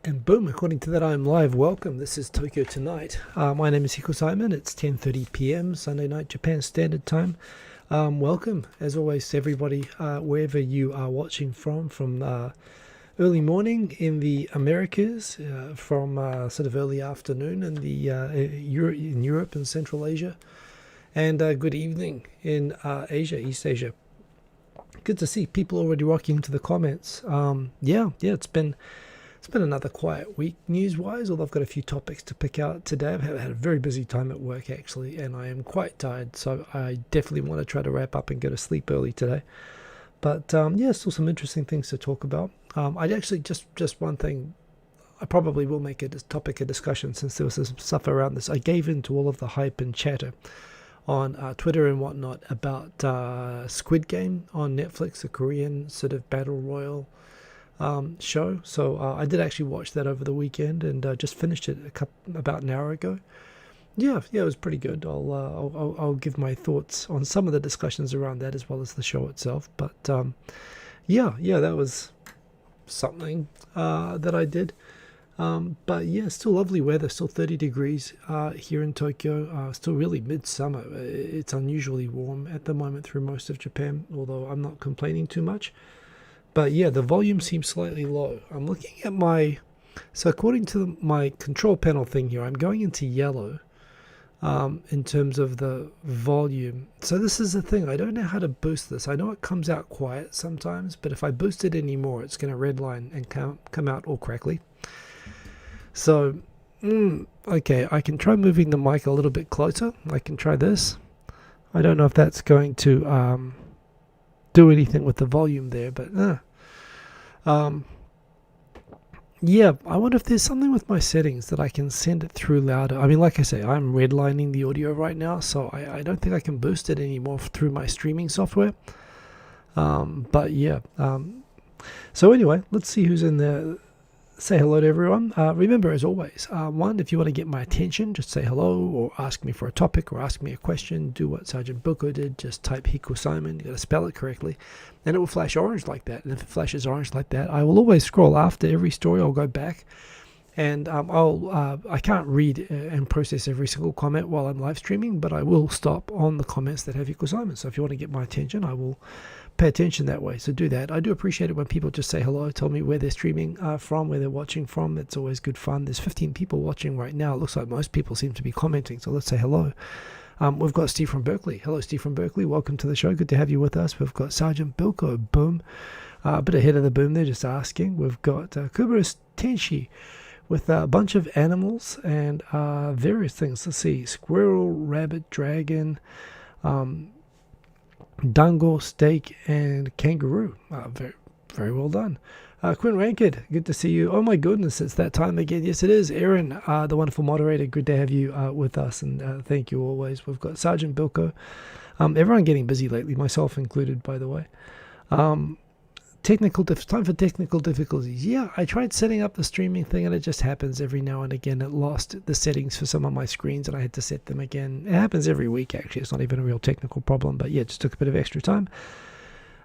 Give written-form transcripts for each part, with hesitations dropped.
And boom, according to that, I'm live. Welcome. This is Tokyo Tonight. My name is Hiko Simon. It's 10:30 p.m. Sunday night, Japan Standard Time. Welcome, as always, to everybody, wherever you are watching from early morning in the Americas, from sort of early afternoon in the in Europe and Central Asia, and good evening in Asia, East Asia. Good to see people already rocking into the comments. Yeah, it's been another quiet week news-wise, although I've got a few topics to pick out today. I've had a very busy time at work, actually, and I am quite tired, so I definitely want to try to wrap up and go to sleep early today. But, yeah, still some interesting things to talk about. I'd actually, just one thing, I probably will make it a topic of discussion since there was some stuff around this. I gave in to all of the hype and chatter on Twitter and whatnot about Squid Game on Netflix, a Korean sort of battle royal show. So I did actually watch that over the weekend and just finished it about an hour ago. Yeah, it was pretty good. I'll give my thoughts on some of the discussions around that as well as the show itself. But yeah, that was something that I did. But yeah, still lovely weather, still 30 degrees here in Tokyo, still really midsummer. It's unusually warm at the moment through most of Japan, although I'm not complaining too much. But yeah, the volume seems slightly low. I'm looking at so according to my control panel thing here, I'm going into yellow in terms of the volume. So this is the thing, I don't know how to boost this. I know it comes out quiet sometimes, but if I boost it anymore, it's going to redline and come out all crackly. So, okay, I can try moving the mic a little bit closer. I can try this. I don't know if that's going to do anything with the volume there, but yeah, I wonder if there's something with my settings that I can send it through louder. I mean, like I say, I'm redlining the audio right now, so I don't think I can boost it anymore through my streaming software. But yeah, so anyway, let's see who's in there. Say hello to everyone. Remember, as always, one, if you want to get my attention, just say hello or ask me for a topic or ask me a question. Do what Sergeant Bilko did. Just type Hiko Simon. You got to spell it correctly. And it will flash orange like that. And if it flashes orange like that, I will always scroll after every story. I'll go back. And I can't read and process every single comment while I'm live streaming, but I will stop on the comments that have Hiko Simon. So if you want to get my attention, I will pay attention that way. So do that. I do appreciate it when people just say hello, tell me where they're streaming from, where they're watching from. That's always good fun. There's 15 people watching right now. It looks like most people seem to be commenting, so let's say hello. We've got Steve from Berkeley. Hello, Steve from Berkeley. Welcome to the show. Good to have you with us. We've got Sergeant Bilko. Boom. A bit ahead of the boom there, just asking. We've got Kuberus Tenshi with a bunch of animals and various things. Let's see. Squirrel, rabbit, dragon, dango, steak, and kangaroo. Very, very well done. Quinn Rankid, good to see you. Oh my goodness, it's that time again. Yes, it is. Aaron, the wonderful moderator, good to have you with us, and thank you always. We've got Sergeant Bilko. Everyone getting busy lately, myself included, by the way. Time for technical difficulties. Yeah, I tried setting up the streaming thing and it just happens every now and again. It lost the settings for some of my screens and I had to set them again. It happens every week, actually. It's not even a real technical problem, but yeah, it just took a bit of extra time.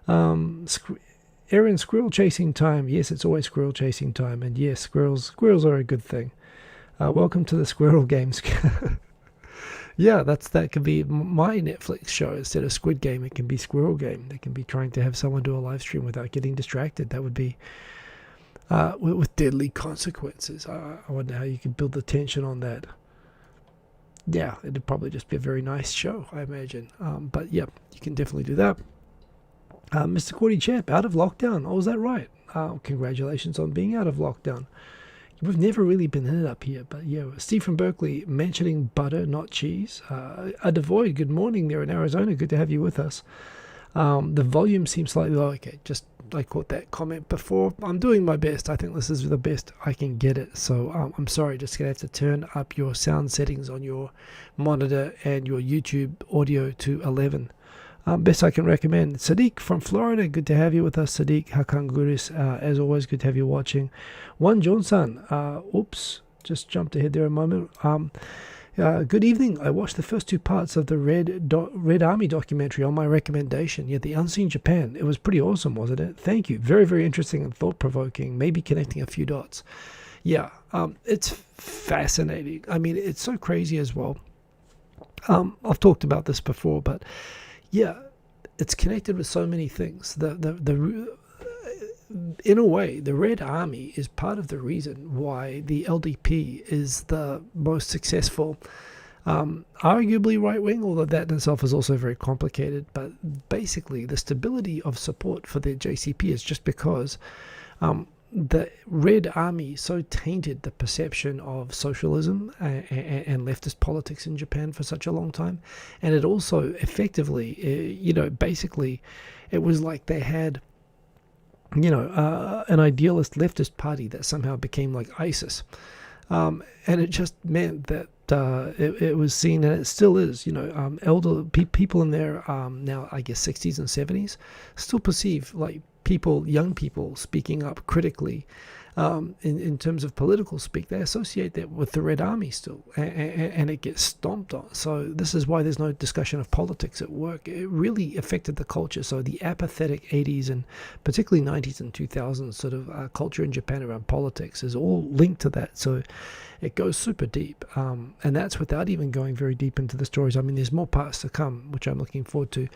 Aaron, squirrel chasing time. Yes, it's always squirrel chasing time. And yes, squirrels are a good thing. Welcome to the Squirrel Games. Yeah, that could be my Netflix show. Instead of Squid Game, it can be Squirrel Game. They can be trying to have someone do a live stream without getting distracted. That would be with deadly consequences. I wonder how you could build the tension on that. Yeah, it'd probably just be a very nice show, I imagine. But yeah, you can definitely do that. Mr. Cordy Champ, out of lockdown. Oh, is that right? Congratulations on being out of lockdown. We've never really been in it up here, but yeah. Steve from Berkeley mentioning butter, not cheese. Devoid, good morning there in Arizona. Good to have you with us. The volume seems slightly low. Okay, just I caught that comment before. I'm doing my best. I think this is the best I can get it. So I'm sorry, just going to have to turn up your sound settings on your monitor and your YouTube audio to 11. Best I can recommend. Sadiq from Florida, good to have you with us. Sadiq Hakanguris, as always, good to have you watching. One Johnson, oops, just jumped ahead there a moment. Good evening. I watched the first two parts of the Red Army documentary on my recommendation. Yeah, The Unseen Japan. It was pretty awesome, wasn't it? Thank you. Very, very interesting and thought-provoking. Maybe connecting a few dots. yeah, it's fascinating. I mean, it's so crazy as well. I've talked about this before, but yeah, it's connected with so many things. In a way, the Red Army is part of the reason why the LDP is the most successful, arguably right wing, although that in itself is also very complicated. But basically, the stability of support for the JCP is just because the Red Army so tainted the perception of socialism and leftist politics in Japan for such a long time. And it also effectively, basically, it was like they had, an idealist leftist party that somehow became like ISIS. And it just meant that it was seen, and it still is, elder people in their now, I guess, 60s and 70s still perceive like young people speaking up critically in terms of political speak. They associate that with the Red Army still, and it gets stomped on. So this is why there's no discussion of politics at work. It really affected the culture. So the apathetic 80s and particularly 90s and 2000s sort of culture in Japan around politics is all linked to that. So it goes super deep, and that's without even going very deep into the stories. I mean, there's more parts to come, which I'm looking forward to,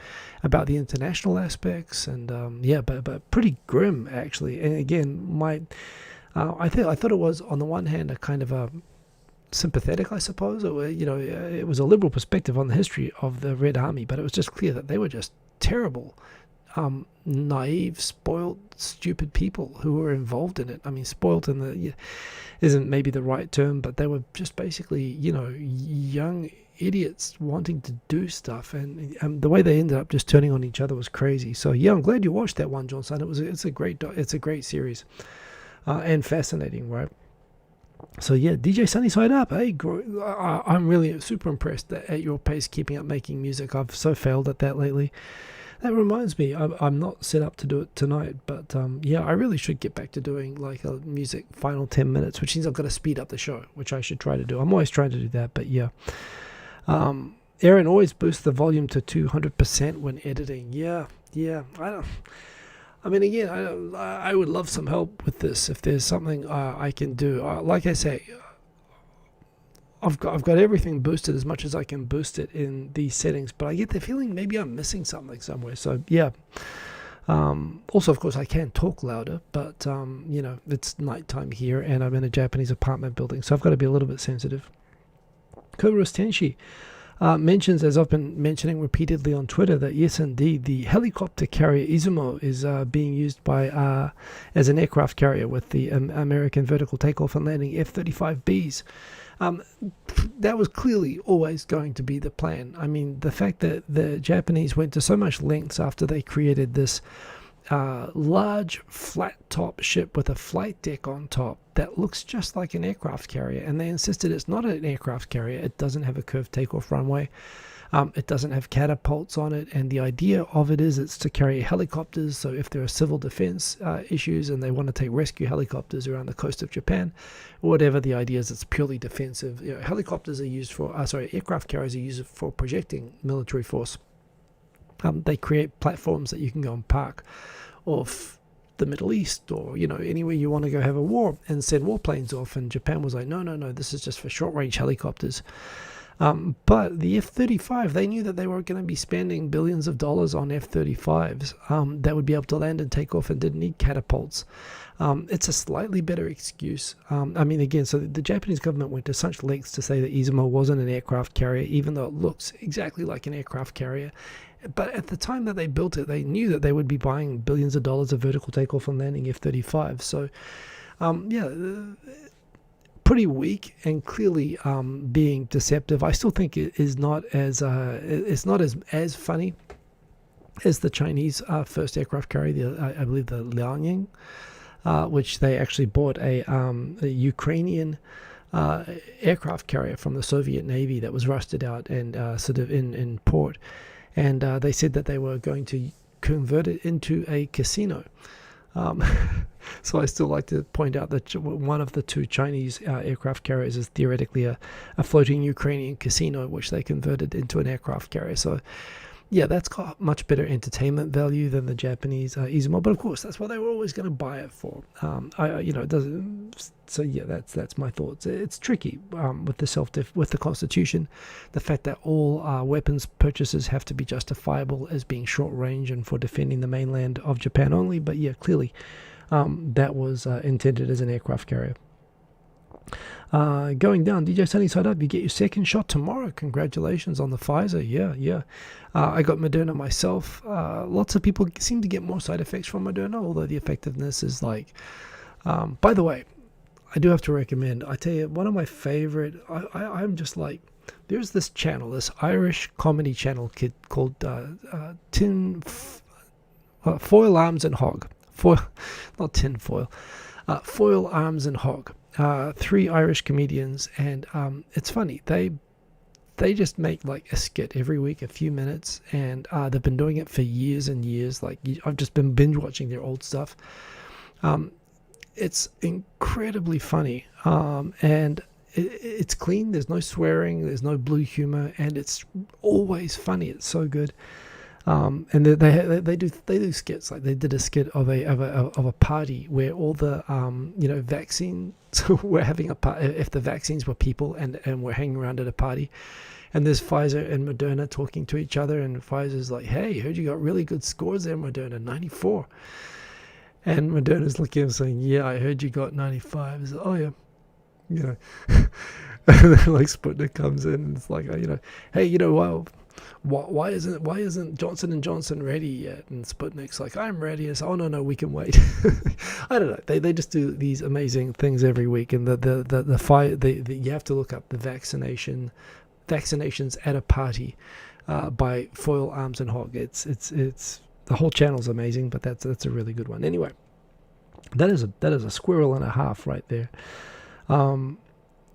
about the international aspects, and but pretty grim actually. And again, I thought it was, on the one hand, a kind of a sympathetic, I suppose. It was a liberal perspective on the history of the Red Army, but it was just clear that they were just terrible, naive, spoiled, stupid people who were involved in it. I mean, spoiled isn't maybe the right term, but they were just basically, young idiots wanting to do stuff, and the way they ended up just turning on each other was crazy. So yeah, I'm glad you watched that one, Johnson. It's a great series, and fascinating, right? So yeah, DJ Sunnyside Up. Hey, I'm really super impressed at your pace keeping up making music. I've so failed at that lately. That reminds me, I'm not set up to do it tonight, but I really should get back to doing like a music final 10 minutes, which means I've got to speed up the show, which I should try to do. I'm always trying to do that, but yeah. Aaron always boosts the volume to 200% when editing. Yeah. I would love some help with this if there's something I can do. Like I say, I've got everything boosted as much as I can boost it in these settings, but I get the feeling maybe I'm missing something somewhere. So yeah. Also, of course, I can talk louder, but it's nighttime here, and I'm in a Japanese apartment building, so I've got to be a little bit sensitive. Kobarus Tenshi mentions, as I've been mentioning repeatedly on Twitter, that yes, indeed, the helicopter carrier Izumo is being used by as an aircraft carrier with the American vertical takeoff and landing F-35Bs. That was clearly always going to be the plan. I mean, the fact that the Japanese went to so much lengths after they created this large flat top ship with a flight deck on top that looks just like an aircraft carrier, and they insisted it's not an aircraft carrier. It doesn't have a curved takeoff runway. It doesn't have catapults on it, and the idea of it is it's to carry helicopters. So if there are civil defense issues and they want to take rescue helicopters around the coast of Japan, or whatever, the idea is it's purely defensive. Helicopters are used for, aircraft carriers are used for projecting military force. They create platforms that you can go and park off the Middle East, or anywhere you want to go have a war, and send warplanes off. And Japan was like, no, this is just for short-range helicopters. But the F-35, they knew that they were going to be spending billions of dollars on F-35s that would be able to land and take off and didn't need catapults. It's a slightly better excuse. So the Japanese government went to such lengths to say that Izumo wasn't an aircraft carrier, even though it looks exactly like an aircraft carrier. But at the time that they built it, they knew that they would be buying billions of dollars of vertical takeoff and landing F-35. So, pretty weak and clearly being deceptive. I still think it is not as as funny as the Chinese first aircraft carrier, I believe the Liaoning, which they actually bought a Ukrainian aircraft carrier from the Soviet Navy that was rusted out and sort of in port. And they said that they were going to convert it into a casino. So I still like to point out that one of the two Chinese aircraft carriers is theoretically a floating Ukrainian casino, which they converted into an aircraft carrier. So yeah, that's got much better entertainment value than the Japanese Izumo. But of course, that's what they were always going to buy it for. It doesn't. So yeah, that's my thoughts. It's tricky with with the Constitution, the fact that all weapons purchases have to be justifiable as being short range and for defending the mainland of Japan only. But yeah, clearly, that was intended as an aircraft carrier. Going down, DJ Sunny Side Up, you get your second shot tomorrow. Congratulations on the Pfizer. Yeah. I got Moderna myself. Lots of people seem to get more side effects from Moderna, although the effectiveness is like... by the way, I do have to recommend, I tell you, one of my favorite... I'm just like... There's this channel, this Irish comedy channel called Foil Arms and Hog. Not Tin Foil. Foil Arms and Hog. 3 Irish comedians, and it's funny. They just make like a skit every week, a few minutes, and they've been doing it for years and years. Like I've just been binge watching their old stuff. It's incredibly funny, and it's clean. There's no swearing. There's no blue humor, and it's always funny. It's so good. And they do skits. Like they did a skit of a party where all the vaccines were having a party. If the vaccines were people and were hanging around at a party, and there's Pfizer and Moderna talking to each other, and Pfizer's like, "Hey, heard you got really good scores there, Moderna, 94." And Moderna's looking at him saying, "Yeah, I heard you got 95." He's like, "Oh yeah, And then like Sputnik comes in and it's like, hey, well. Why isn't Johnson & Johnson ready yet? And Sputnik's like, I'm ready. It's, oh no, we can wait. I don't know. They just do these amazing things every week, and you have to look up the vaccinations at a party by Foil Arms and Hog. It's the whole channel's amazing, but that's a really good one. Anyway, that is a squirrel and a half right there.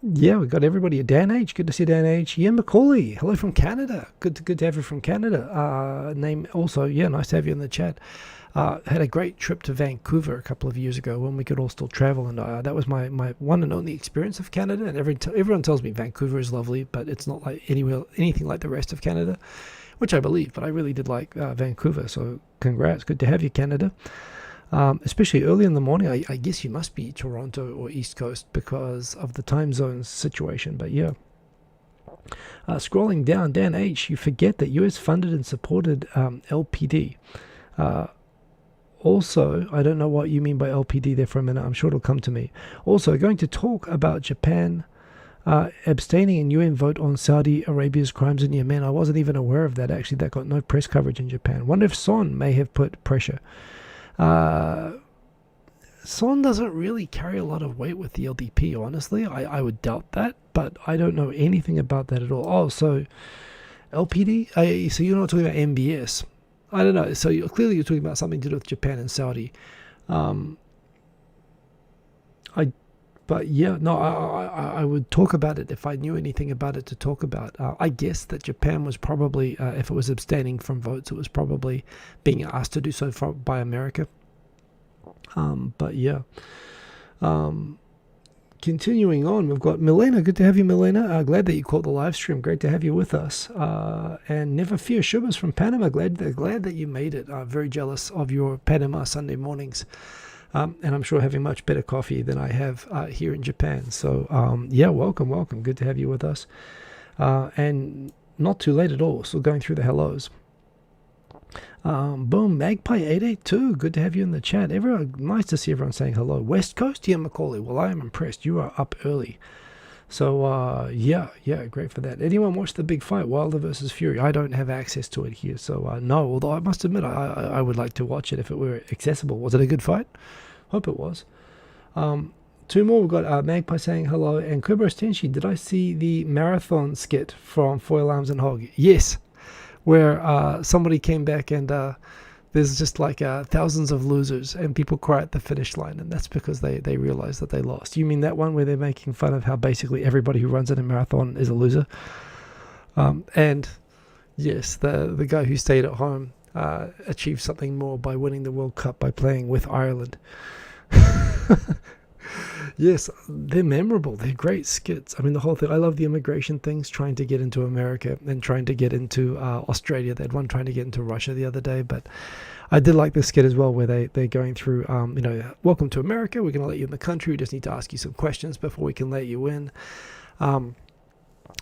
Yeah, we got everybody. Dan H, good to see Dan H. Ian Macaulay, hello from Canada. Good to have you from Canada. Name also, yeah, nice to have you in the chat. Had a great trip to Vancouver a couple of years ago when we could all still travel, and that was my one and only experience of Canada. And everyone tells me Vancouver is lovely, but it's not like anything like the rest of Canada, which I believe. But I really did like Vancouver, so congrats. Good to have you, Canada. Especially early in the morning. I guess you must be Toronto or East Coast because of the time zones situation. But yeah. Scrolling down, Dan H, you forget that US funded and supported LPD. Also, I don't know what you mean by LPD there for a minute. I'm sure it'll come to me. Also, going to talk about Japan abstaining in UN vote on Saudi Arabia's crimes in Yemen. I wasn't even aware of that, actually. That got no press coverage in Japan. Wonder if Son may have put pressure. Son doesn't really carry a lot of weight with the LDP, honestly. I would doubt that, but I don't know anything about that at all. Oh, so LPD? So you're not talking about MBS. I don't know. So clearly you're talking about something to do with Japan and Saudi. But yeah, no, I would talk about it if I knew anything about it to talk about. I guess that Japan was probably, if it was abstaining from votes, it was probably being asked to do so by America. But yeah. Continuing on, we've got Milena. Good to have you, Milena. Glad that you caught the live stream. Great to have you with us. And Never Fear Shubas from Panama. Glad that you made it. Very jealous of your Panama Sunday mornings. And I'm sure having much better coffee than I have here in Japan. So, yeah, welcome. Good to have you with us. And not too late at all. Still going through the hellos. Boom, Magpie882. Good to have you in the chat. Everyone, nice to see everyone saying hello. West Coast, yeah, Macaulay. Well, I am impressed. You are up early. So, yeah, great for that. Anyone watch the big fight, Wilder versus Fury? I don't have access to it here, so no. Although I must admit, I would like to watch it if it were accessible. Was it a good fight? Hope it was. Two more. We've got Magpie saying hello. And Kubros Tenshi, did I see the marathon skit from Foil Arms and Hog? Yes. Where somebody came back and there's just like thousands of losers and people cry at the finish line, and that's because they realize that they lost. You mean that one where they're making fun of how basically everybody who runs in a marathon is a loser? And yes, the guy who stayed at home achieved something more by winning the World Cup by playing with Ireland. Yes, they're memorable. They're great skits. I mean, the whole thing. I love the immigration things, trying to get into America and trying to get into Australia. They had one trying to get into Russia the other day, but I did like the skit as well, where they're going through, welcome to America. We're going to let you in the country. We just need to ask you some questions before we can let you in.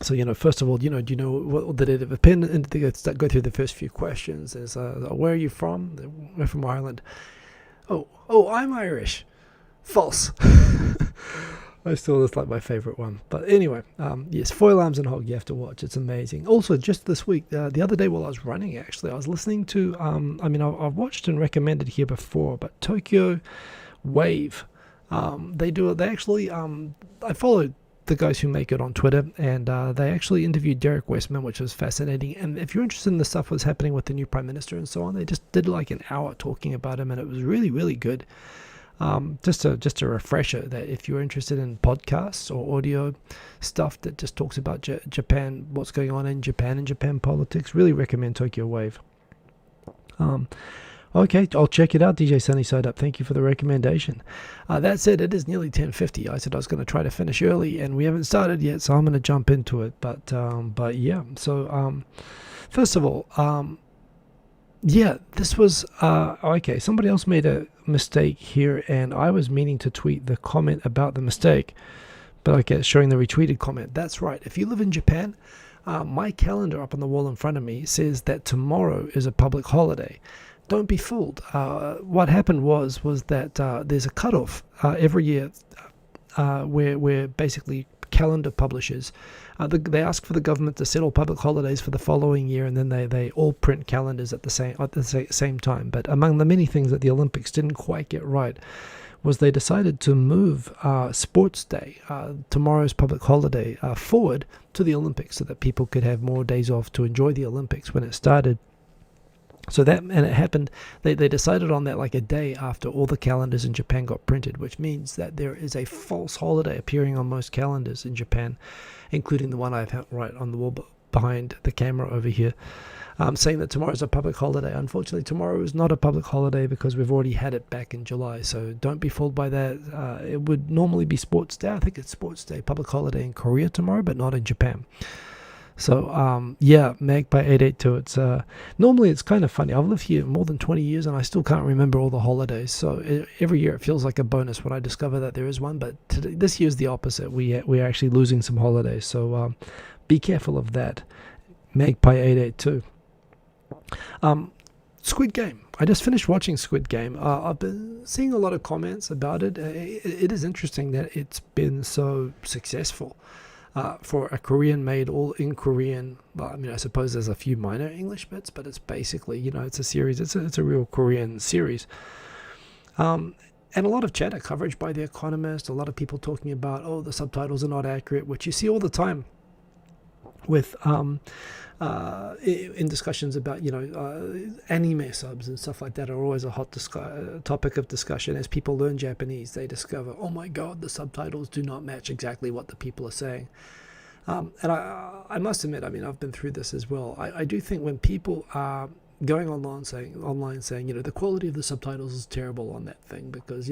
So, first of all, do you know what did it depend? And they go through the first few questions. There's, where are you from? We're from Ireland. Oh, I'm Irish. False. I still just like my favorite one. But anyway, yes, Foil Arms and Hog, you have to watch. It's amazing. Also, just this week, the other day while I was running, actually, I was listening to, I've watched and recommended here before, but Tokyo Wave. I followed the guys who make it on Twitter, and they actually interviewed Derek Westman, which was fascinating. And if you're interested in the stuff that's happening with the new Prime Minister and so on, they just did like an hour talking about him, and it was really, really good. Just a refresher that if you're interested in podcasts or audio stuff that just talks about Japan, what's going on in Japan and Japan politics, really recommend Tokyo Wave. Okay, I'll check it out. DJ Sunny Side Up, thank you for the recommendation. That said, it is nearly 10:50. I said I was going to try to finish early, and we haven't started yet, so I'm going to jump into it. But yeah. So first of all, yeah, this was okay. Somebody else made a mistake here, and I was meaning to tweet the comment about the mistake, but I get showing the retweeted comment. That's right. If you live in Japan, my calendar up on the wall in front of me says that tomorrow is a public holiday. Don't be fooled. What happened was that there's a cutoff every year where basically calendar publishers they ask for the government to set all public holidays for the following year, and then they all print calendars at the same time. But among the many things that the Olympics didn't quite get right was they decided to move Sports Day, tomorrow's public holiday, forward to the Olympics so that people could have more days off to enjoy the Olympics when it started. So it happened, they decided on that like a day after all the calendars in Japan got printed, which means that there is a false holiday appearing on most calendars in Japan, including the one I have right on the wall behind the camera over here, saying that tomorrow is a public holiday. Unfortunately, tomorrow is not a public holiday because we've already had it back in July, so don't be fooled by that. It would normally be Sports Day. I think it's Sports Day, public holiday in Korea tomorrow, but not in Japan. So, yeah, Magpie882, it's, normally it's kind of funny. I've lived here more than 20 years and I still can't remember all the holidays. So every year it feels like a bonus when I discover that there is one, but this year's the opposite. We're actually losing some holidays. So, be careful of that. Magpie882. Squid Game. I just finished watching Squid Game. I've been seeing a lot of comments about it. It is interesting that it's been so successful. For a Korean-made, all in Korean. Well, I mean, I suppose there's a few minor English bits, but it's basically, it's a series. It's a real Korean series. And a lot of chatter coverage by The Economist. A lot of people talking about, the subtitles are not accurate, which you see all the time with in discussions about anime subs and stuff like that are always a hot topic of discussion. As people learn Japanese, they discover, oh my god, the subtitles do not match exactly what the people are saying. And I must admit, I've been through this as well. I do think when people are going online saying the quality of the subtitles is terrible on that thing, because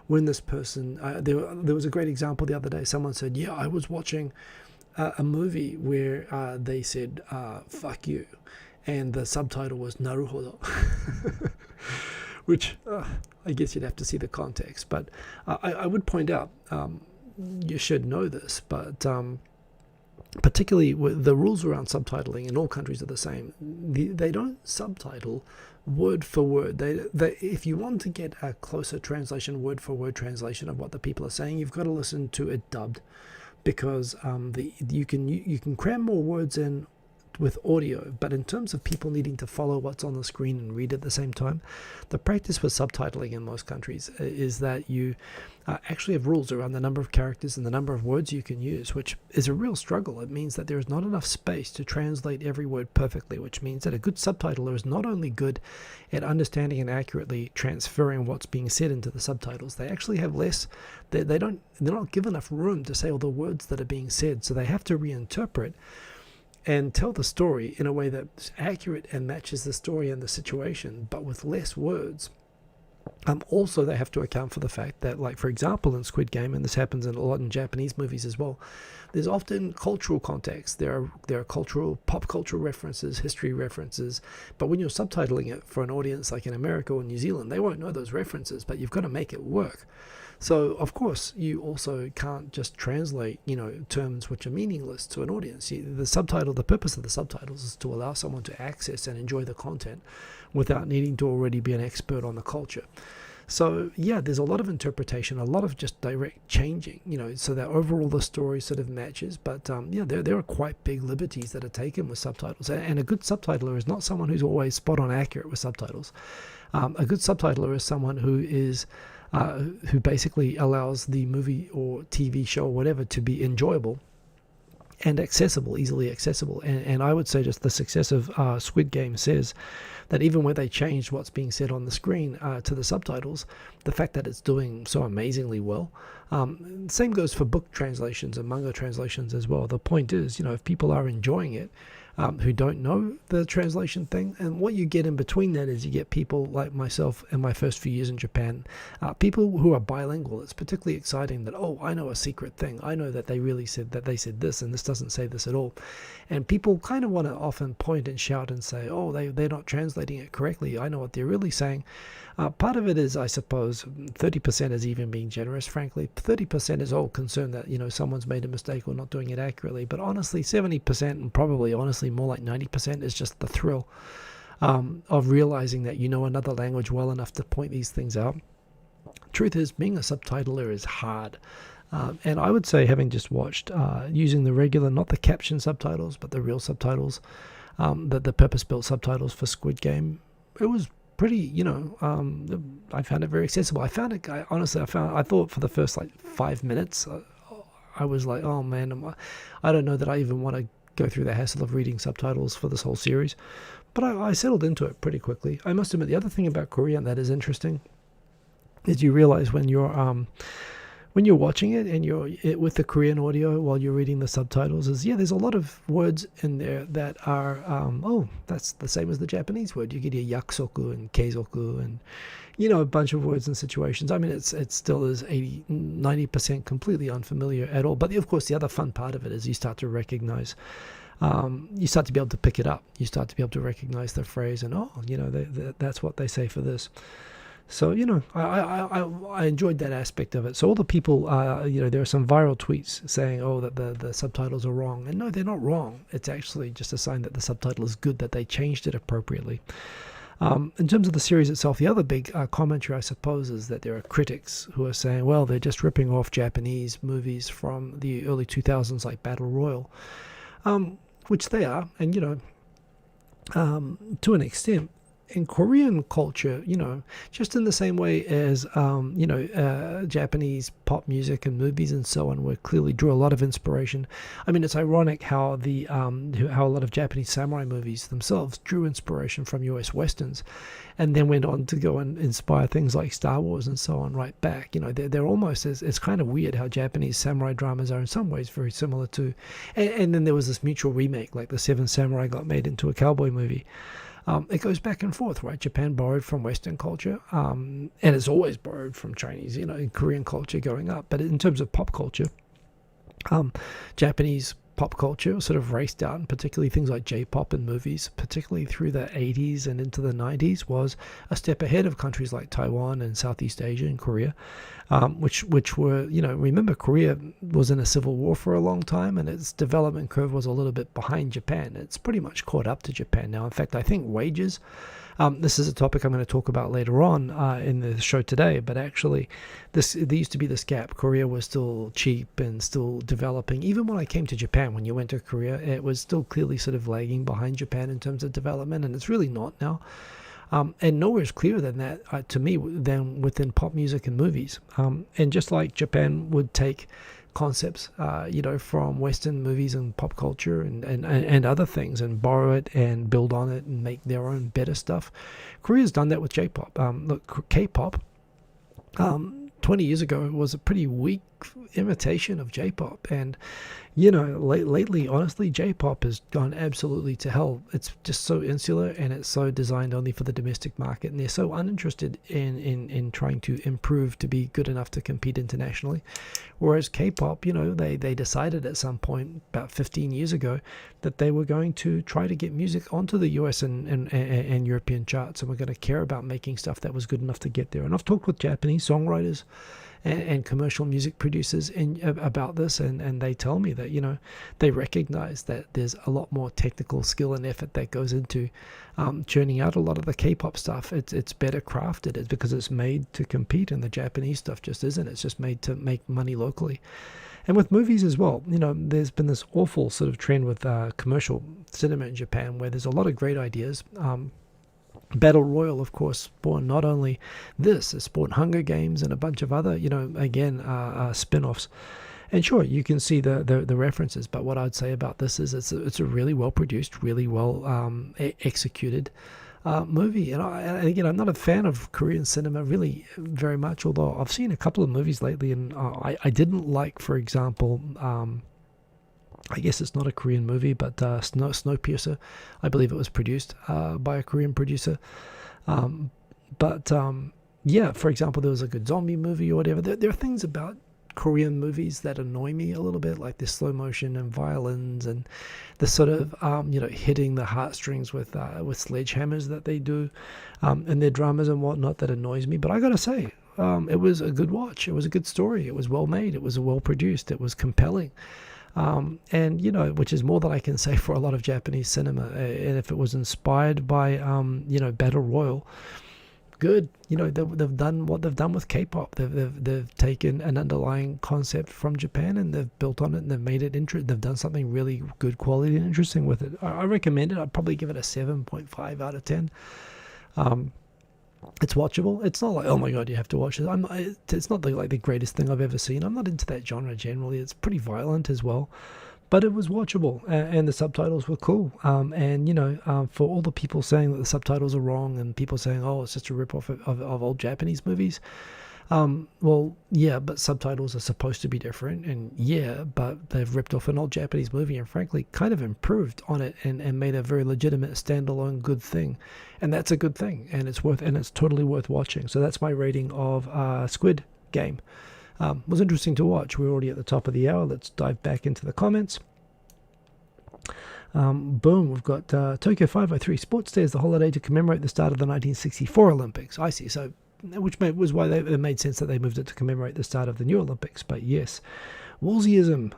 when this person there was a great example the other day. Someone said, I was watching a movie where they said fuck you, and the subtitle was naruhodo, which I guess you'd have to see the context, but I would point out, you should know this, but particularly with the rules around subtitling in all countries are the same. They don't subtitle word for word. They if you want to get a closer translation, word for word translation of what the people are saying, you've got to listen to it dubbed, because you can cram more words in with audio, but in terms of people needing to follow what's on the screen and read at the same time, the practice with subtitling in most countries is that you actually have rules around the number of characters and the number of words you can use, which is a real struggle. It means that there is not enough space to translate every word perfectly, which means that a good subtitler is not only good at understanding and accurately transferring what's being said into the subtitles, they actually have less, they're not given enough room to say all the words that are being said, so they have to reinterpret and tell the story in a way that's accurate and matches the story and the situation, but with less words. Also, they have to account for the fact that, like, for example, in Squid Game, and this happens a lot in Japanese movies as well, there's often cultural context. There are cultural, pop cultural references, history references. But when you're subtitling it for an audience like in America or New Zealand, they won't know those references, but you've got to make it work. So, of course, you also can't just translate, terms which are meaningless to an audience. The purpose of the subtitles is to allow someone to access and enjoy the content without needing to already be an expert on the culture. So, yeah, there's a lot of interpretation, a lot of just direct changing, so that overall the story sort of matches. But, there are quite big liberties that are taken with subtitles. And a good subtitler is not someone who's always spot on accurate with subtitles. A good subtitler is someone who basically allows the movie or TV show or whatever to be enjoyable and accessible, easily accessible. And I would say just the success of Squid Game says that even where they changed what's being said on the screen to the subtitles, the fact that it's doing so amazingly well. Same goes for book translations and manga translations as well. The point is, if people are enjoying it, who don't know the translation thing. And what you get in between that is you get people like myself in my first few years in Japan, people who are bilingual. It's particularly exciting that, I know a secret thing. I know that they said this and this doesn't say this at all. And people kind of want to often point and shout and say, they're not translating it correctly. I know what they're really saying. Part of it is, I suppose, 30% is even being generous, frankly. 30% is all concerned that, someone's made a mistake or not doing it accurately. But honestly, 70% and probably honestly more like 90% is just the thrill of realizing that you know another language well enough to point these things out. Truth is, being a subtitler is hard. And I would say, having just watched using the regular, not the caption subtitles, but the real subtitles, the purpose-built subtitles for Squid Game, it was pretty, I found it very accessible. I thought for the first 5 minutes, I was like, oh man, I don't know that I even want to go through the hassle of reading subtitles for this whole series. But I settled into it pretty quickly. I must admit, the other thing about Korean that is interesting is you realize when you're watching it and you're with the Korean audio while you're reading the subtitles is, there's a lot of words in there that are, that's the same as the Japanese word. You get your yaksoku and keizoku and, a bunch of words and situations. I mean, it still is 90% completely unfamiliar at all. But of course, the other fun part of it is you start to recognize, you start to be able to pick it up. You start to be able to recognize the phrase and, that's what they say for this. So, I enjoyed that aspect of it. So all the people, there are some viral tweets saying, that the subtitles are wrong. And no, they're not wrong. It's actually just a sign that the subtitle is good, that they changed it appropriately. In terms of the series itself, the other big commentary, I suppose, is that there are critics who are saying, they're just ripping off Japanese movies from the early 2000s like Battle Royale, which they are. And, to an extent, in Korean culture, just in the same way as, Japanese pop music and movies and so on, where clearly drew a lot of inspiration. I mean, it's ironic how how a lot of Japanese samurai movies themselves drew inspiration from US Westerns and then went on to go and inspire things like Star Wars and so on right back. They're almost, it's kind of weird how Japanese samurai dramas are in some ways very similar to, and then there was this mutual remake, like The Seven Samurai got made into a cowboy movie. It goes back and forth, right? Japan borrowed from Western culture, and it's always borrowed from Chinese, in Korean culture going up. But in terms of pop culture, Japanese pop culture sort of raced out, and particularly things like J-pop and movies, particularly through the 80s and into the 90s, was a step ahead of countries like Taiwan and Southeast Asia and Korea, which were, remember Korea was in a civil war for a long time, and its development curve was a little bit behind Japan. It's pretty much caught up to Japan now. In fact, I think wages, this is a topic I'm going to talk about later on in the show today, but actually there used to be this gap. Korea was still cheap and still developing. Even when I came to Japan, when you went to Korea, it was still clearly sort of lagging behind Japan in terms of development, and it's really not now. And nowhere is clearer than that to me than within pop music and movies. And just like Japan would take concepts, from Western movies and pop culture and other things and borrow it and build on it and make their own better stuff, Korea's done that with J-pop. Look, K-pop, 20 years ago was a pretty weak imitation of J-pop, and Lately, honestly, J-pop has gone absolutely to hell. It's just so insular, and it's so designed only for the domestic market, and they're so uninterested in trying to improve to be good enough to compete internationally. Whereas K-pop, they decided at some point about 15 years ago that they were going to try to get music onto the US and European charts, and we're going to care about making stuff that was good enough to get there. And I've talked with Japanese songwriters and commercial music producers about this, and they tell me that they recognize that there's a lot more technical skill and effort that goes into churning out a lot of the K-pop stuff. It's better crafted. It's because it's made to compete, and the Japanese stuff just isn't. It's just made to make money locally. And with movies as well, there's been this awful sort of trend with commercial cinema in Japan, where there's a lot of great ideas. Battle Royale, of course, spawned not only this, it spawned Hunger Games and a bunch of other, spin-offs. And sure, you can see the references, but what I'd say about this is it's a really well-produced, really well executed movie. And again, I'm not a fan of Korean cinema really very much, although I've seen a couple of movies lately, and I didn't like, for example, I guess it's not a Korean movie, but Snowpiercer, I believe it was produced by a Korean producer. Yeah, for example, there was a good zombie movie or whatever. There are things about Korean movies that annoy me a little bit, like the slow motion and violins and the sort of hitting the heartstrings with sledgehammers that they do, and their dramas and whatnot, that annoys me. But I gotta say, it was a good watch. It was a good story. It was well made. It was well produced. It was compelling. Which is more than I can say for a lot of Japanese cinema. And if it was inspired by, Battle Royale, good. They've done what they've done with K-pop. They've taken an underlying concept from Japan, and they've built on it, and they've made it interesting. They've done something really good quality and interesting with it. I recommend it. I'd probably give it a 7.5 out of 10. It's watchable. It's not like, oh my god, you have to watch it. It's not the greatest thing I've ever seen. I'm not into that genre generally. It's pretty violent as well, but it was watchable, and the subtitles were cool. For all the people saying that the subtitles are wrong, and people saying, oh, it's just a rip-off of old Japanese movies, well, yeah, but subtitles are supposed to be different, and yeah, but they've ripped off an old Japanese movie and frankly kind of improved on it and made a very legitimate standalone good thing, and that's a good thing, and it's totally worth watching. So that's my rating of Squid Game. It was interesting to watch. We're already at the top of the hour. Let's dive back into the comments. Boom, we've got Tokyo 503. Sports Day is the holiday to commemorate the start of the 1964 Olympics. I see. So was why it made sense that they moved it to commemorate the start of the new Olympics. But yes, Woolseyism,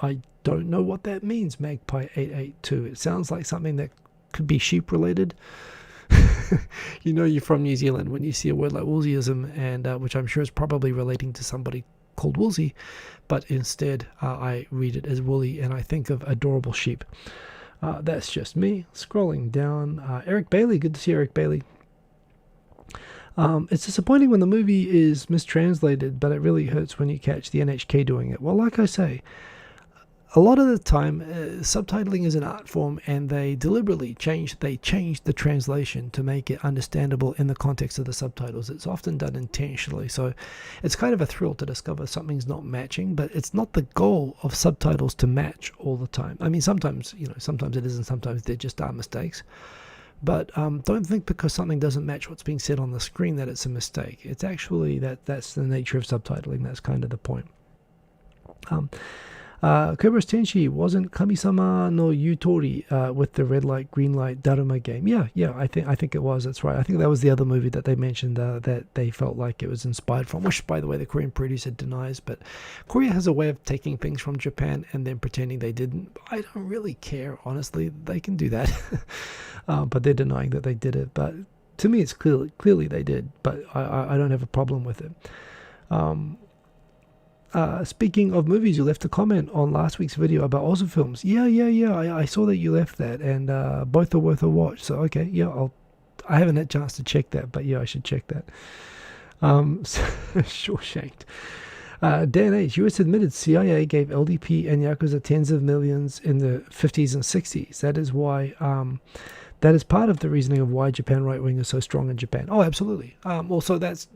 I don't know what that means, Magpie882. It sounds like something that could be sheep related. You're from New Zealand when you see a word like Woolseyism, and which I'm sure is probably relating to somebody called Woolsey, but instead I read it as woolly, and I think of adorable sheep. That's just me. Scrolling down, Eric Bailey, good to see Eric Bailey. It's disappointing when the movie is mistranslated, but it really hurts when you catch the NHK doing it. Well, like I say, a lot of the time, subtitling is an art form, and they deliberately change the translation to make it understandable in the context of the subtitles. It's often done intentionally, so it's kind of a thrill to discover something's not matching, but it's not the goal of subtitles to match all the time. I mean, sometimes it is, and sometimes there just are mistakes. But don't think because something doesn't match what's being said on the screen that it's a mistake. It's actually that's the nature of subtitling. That's kind of the point. Koba's Tenshi wasn't Kami-sama no Yutori with the red light, green light Daruma game. Yeah, I think it was. That's right. I think that was the other movie that they mentioned that they felt like it was inspired from, which, by the way, the Korean producer denies. But Korea has a way of taking things from Japan and then pretending they didn't. I don't really care, honestly. They can do that. But they're denying that they did it. But to me, it's clearly they did. But I don't have a problem with it. Speaking of movies, you left a comment on last week's video about Aussie films. Yeah. I saw that you left that, and both are worth a watch. So okay, yeah, I haven't had a chance to check that, but yeah, I should check that. Shawshanked. Dan H. US admitted CIA gave LDP and Yakuza tens of millions in the 50s and 60s. That is why. That is part of the reasoning of why Japan right wing is so strong in Japan. Oh, absolutely. Also, that's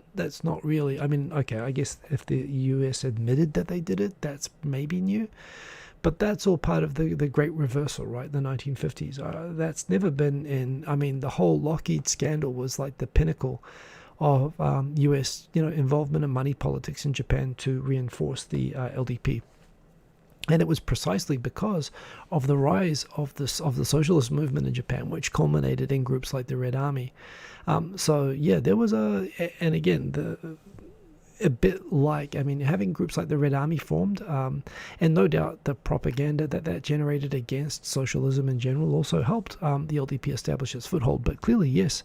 not really. I mean, okay, I guess if the US admitted that they did it, that's maybe new. But that's all part of the great reversal, right? The 1950s. That's never been in. I mean, the whole Lockheed scandal was like the pinnacle of U.S. Involvement in money politics in Japan to reinforce the LDP. And it was precisely because of the rise of the socialist movement in Japan, which culminated in groups like the Red Army. So yeah, there was and again, a bit like, I mean, having groups like the Red Army formed, and no doubt the propaganda that generated against socialism in general also helped the LDP establish its foothold. But clearly, yes,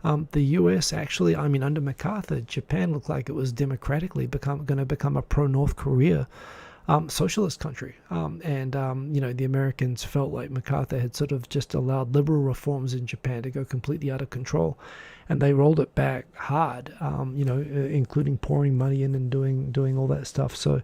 the US actually, I mean, under MacArthur, Japan looked like it was democratically going to become a pro-North Korea socialist country. The Americans felt like MacArthur had sort of just allowed liberal reforms in Japan to go completely out of control. And they rolled it back hard, including pouring money in and doing all that stuff. So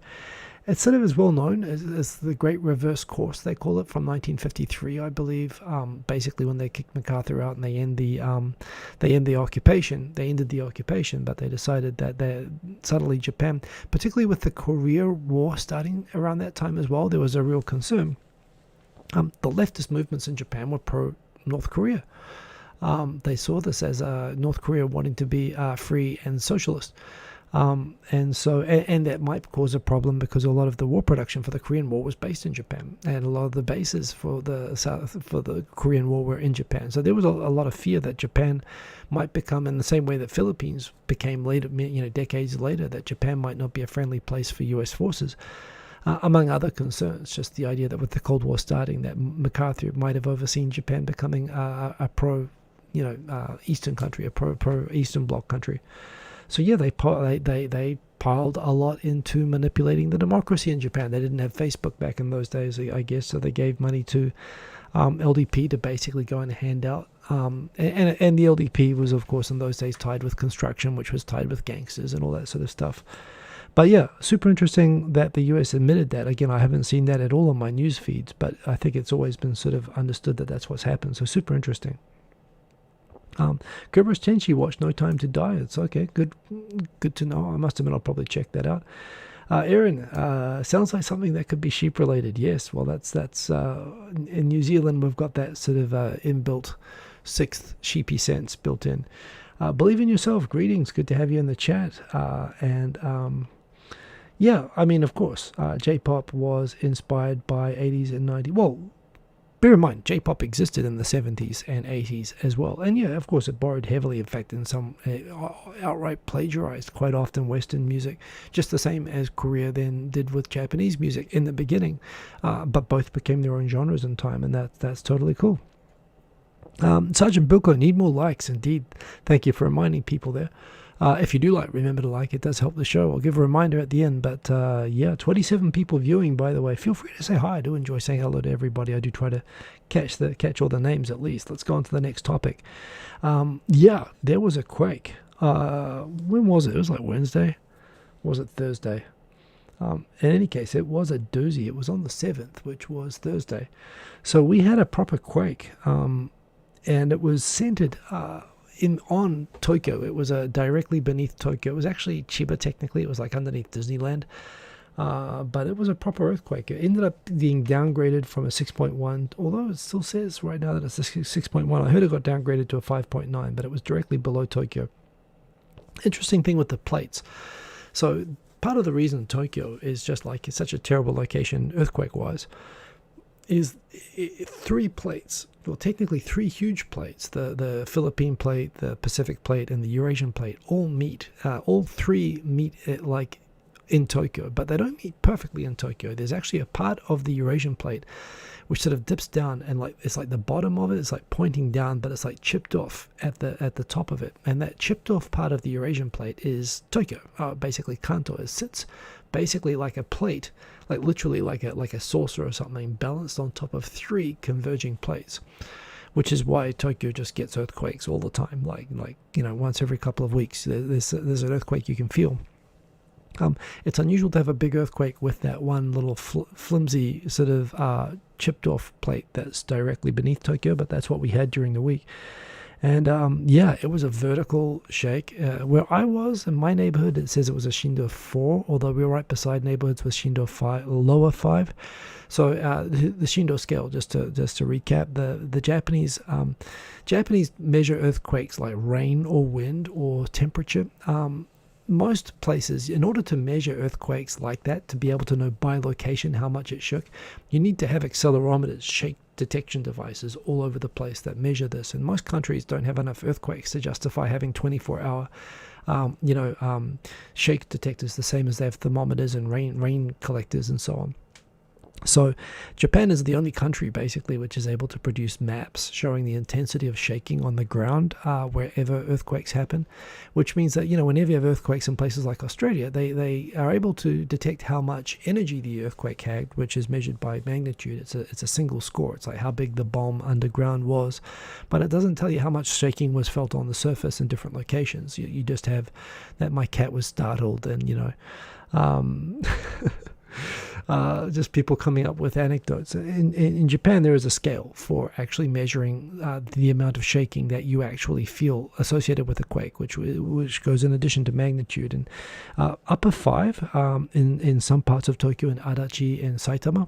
it's sort of as well known as the Great Reverse Course, they call it, from 1953, I believe. Basically, when they kicked MacArthur out and they end the occupation. They ended the occupation, but they decided that suddenly Japan, particularly with the Korea War starting around that time as well, there was a real concern. The leftist movements in Japan were pro-North Korea. They saw this as North Korea wanting to be free and socialist. And that might cause a problem because a lot of the war production for the Korean War was based in Japan, and a lot of the bases for the Korean War were in Japan. So there was a lot of fear that Japan might become, in the same way that Philippines became later, decades later, that Japan might not be a friendly place for U.S. forces. Among other concerns, just the idea that with the Cold War starting, that MacArthur might have overseen Japan becoming a Eastern country, a pro-Eastern Bloc country. So yeah, they piled a lot into manipulating the democracy in Japan. They didn't have Facebook back in those days, I guess, so they gave money to LDP to basically go and hand out. And the LDP was, of course, in those days tied with construction, which was tied with gangsters and all that sort of stuff. But yeah, super interesting that the US admitted that. Again, I haven't seen that at all on my news feeds, but I think it's always been sort of understood that that's what's happened. So super interesting. Kerberos Tenchi watched No Time to Die. It's okay, good to know. I must admit, I'll probably check that out. Aaron, sounds like something that could be sheep related. Yes, well, that's in New Zealand we've got that sort of inbuilt sixth sheepy sense built in. Believe in yourself. Greetings. Good to have you in the chat. Yeah, I mean, of course, J-pop was inspired by 80s and 90s. Well, bear in mind, J-pop existed in the 70s and 80s as well. And yeah, of course, it borrowed heavily, in fact, in some outright plagiarized quite often Western music, just the same as Korea then did with Japanese music in the beginning. But both became their own genres in time, and that's totally cool. Sergeant Bilko, need more likes. Indeed. Thank you for reminding people there. If you do like, remember to like. It does help the show. I'll give a reminder at the end. But yeah, 27 people viewing, by the way. Feel free to say hi. I do enjoy saying hello to everybody. I do try to catch all the names at least. Let's go on to the next topic. Yeah, there was a quake. When was it? It was like Wednesday. Or was it Thursday? In any case, it was a doozy. It was on the 7th, which was Thursday. So we had a proper quake. And it was centered on Tokyo. It was directly beneath Tokyo. It was actually Chiba technically. It was like underneath Disneyland. But it was a proper earthquake. It ended up being downgraded from a 6.1, although it still says right now that it's a 6.1. I heard it got downgraded to a 5.9, but it was directly below Tokyo. Interesting thing with the plates. So part of the reason Tokyo is just like it's such a terrible location earthquake-wise is three plates. Well, technically three huge plates, the Philippine plate, the Pacific plate, and the Eurasian plate all meet. All three meet like in Tokyo, but they don't meet perfectly in Tokyo. There's actually a part of the Eurasian plate which sort of dips down, and like it's like the bottom of it is like pointing down, but it's like chipped off at the top of it. And that chipped off part of the Eurasian plate is Tokyo, basically Kanto. It sits basically like a plate, like literally like a saucer or something, balanced on top of three converging plates, which is why Tokyo just gets earthquakes all the time. Like once every couple of weeks, there's an earthquake you can feel. It's unusual to have a big earthquake with that one little flimsy sort of chipped off plate that's directly beneath Tokyo, but that's what we had during the week. And yeah, it was a vertical shake. Where I was in my neighborhood, it says it was a Shindo 4, although we were right beside neighborhoods with Shindo 5, lower 5. So the Shindo scale, just to recap, the Japanese measure earthquakes like rain or wind or temperature. Most places, in order to measure earthquakes like that, to be able to know by location how much it shook, you need to have accelerometers, shake detection devices all over the place that measure this. And most countries don't have enough earthquakes to justify having 24-hour shake detectors, the same as they have thermometers and rain collectors and so on. So Japan is the only country basically which is able to produce maps showing the intensity of shaking on the ground wherever earthquakes happen, which means that, whenever you have earthquakes in places like Australia, they are able to detect how much energy the earthquake had, which is measured by magnitude. It's a single score. It's like how big the bomb underground was, but it doesn't tell you how much shaking was felt on the surface in different locations. You just have that my cat was startled and, just people coming up with anecdotes. In Japan, there is a scale for actually measuring the amount of shaking that you actually feel associated with a quake, which goes in addition to magnitude. And upper 5 in some parts of Tokyo, in Adachi and Saitama,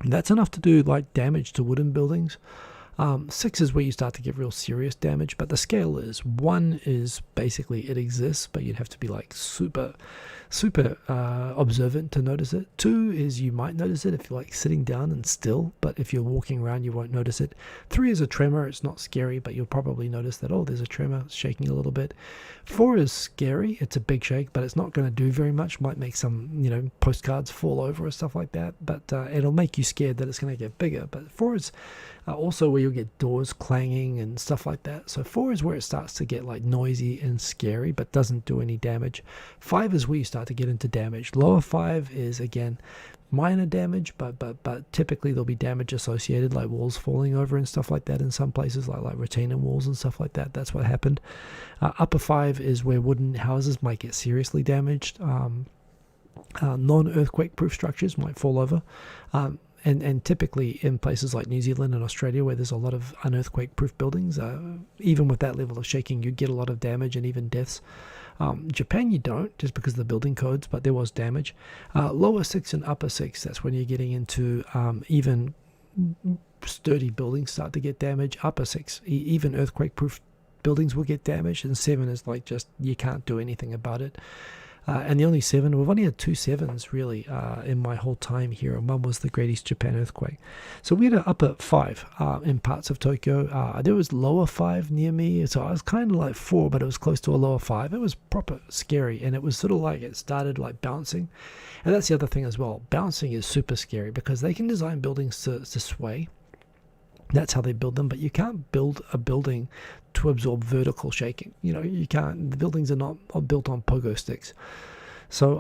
that's enough to do like damage to wooden buildings. 6 is where you start to get real serious damage, but the scale is 1 is basically it exists, but you'd have to be like super observant to notice it. 2 is you might notice it if you're like sitting down and still, but if you're walking around you won't notice it. 3 is a tremor. It's not scary, but you'll probably notice that, oh, there's a tremor, it's shaking a little bit. 4 is scary. It's a big shake, but it's not going to do very much. Might make some postcards fall over or stuff like that, but it'll make you scared that it's going to get bigger. But 4 is also where you'll get doors clanging and stuff like that. So 4 is where it starts to get like noisy and scary, but doesn't do any damage. 5 is where you start to get into damage. Lower 5 is again minor damage, but typically there'll be damage associated, like walls falling over and stuff like that in some places, like retaining walls and stuff like that. That's what happened. Upper 5 is where wooden houses might get seriously damaged. Non-earthquake proof structures might fall over. And typically in places like New Zealand and Australia, where there's a lot of unearthquake proof buildings, even with that level of shaking, you get a lot of damage and even deaths. Japan, you don't, just because of the building codes, but there was damage. Lower 6 and upper 6, that's when you're getting into even sturdy buildings start to get damage. Upper 6, even earthquake proof buildings will get damaged. And 7 is like just you can't do anything about it. And the only 7, we've only had 2 7s really in my whole time here, and one was the Great East Japan earthquake. So we had an upper 5 in parts of Tokyo. There was lower 5 near me, so I was kind of like 4, but it was close to a lower 5. It was proper scary, and it was sort of like it started like bouncing. And that's the other thing as well. Bouncing is super scary because they can design buildings to sway. That's how they build them, but you can't build a building to absorb vertical shaking. You can't. The buildings are not built on pogo sticks. So,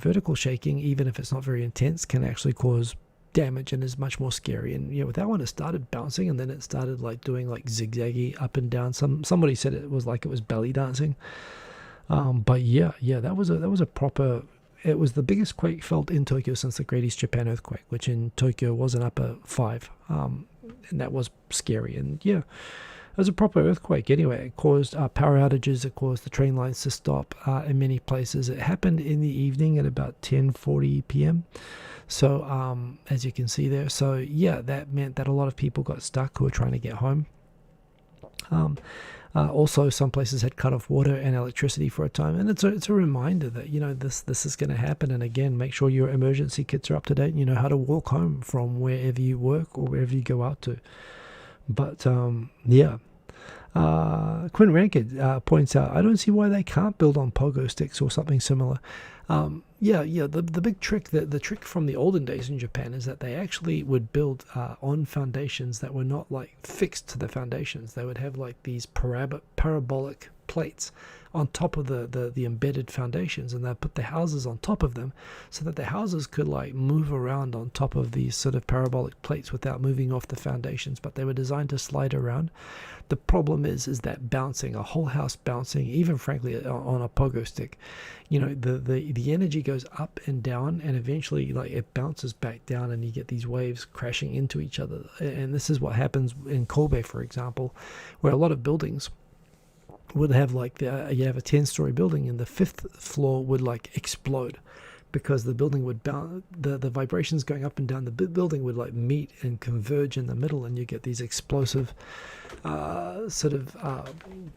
vertical shaking, even if it's not very intense, can actually cause damage and is much more scary. And with that one, it started bouncing, and then it started like doing like zigzaggy up and down. Somebody said it was like it was belly dancing. But yeah, that was a proper. It was the biggest quake felt in Tokyo since the Great East Japan earthquake, which in Tokyo was an upper 5. And that was scary. And yeah, it was a proper earthquake anyway. It caused power outages. It caused the train lines to stop in many places. It happened in the evening at about 10:40 p.m. So as you can see there. So yeah, that meant that a lot of people got stuck who were trying to get home. Also, some places had cut off water and electricity for a time, and it's a reminder that this is going to happen. And again, make sure your emergency kits are up to date. And you know how to walk home from wherever you work or wherever you go out to. But yeah, Quinn Rankid points out, I don't see why they can't build on pogo sticks or something similar. Yeah. The big trick, the trick from the olden days in Japan is that they actually would build on foundations that were not like fixed to the foundations. They would have like these parabolic plates on top of the embedded foundations, and they put the houses on top of them so that the houses could like move around on top of these sort of parabolic plates without moving off the foundations, but they were designed to slide around. The problem is that bouncing, a whole house bouncing, even frankly on a pogo stick, the energy goes up and down, and eventually like it bounces back down, and you get these waves crashing into each other. And this is what happens in Kobe, for example, where a lot of buildings would have like you have a 10-story building, and the 5th floor would like explode because the building would bounce, the vibrations going up and down the building would like meet and converge in the middle, and you get these explosive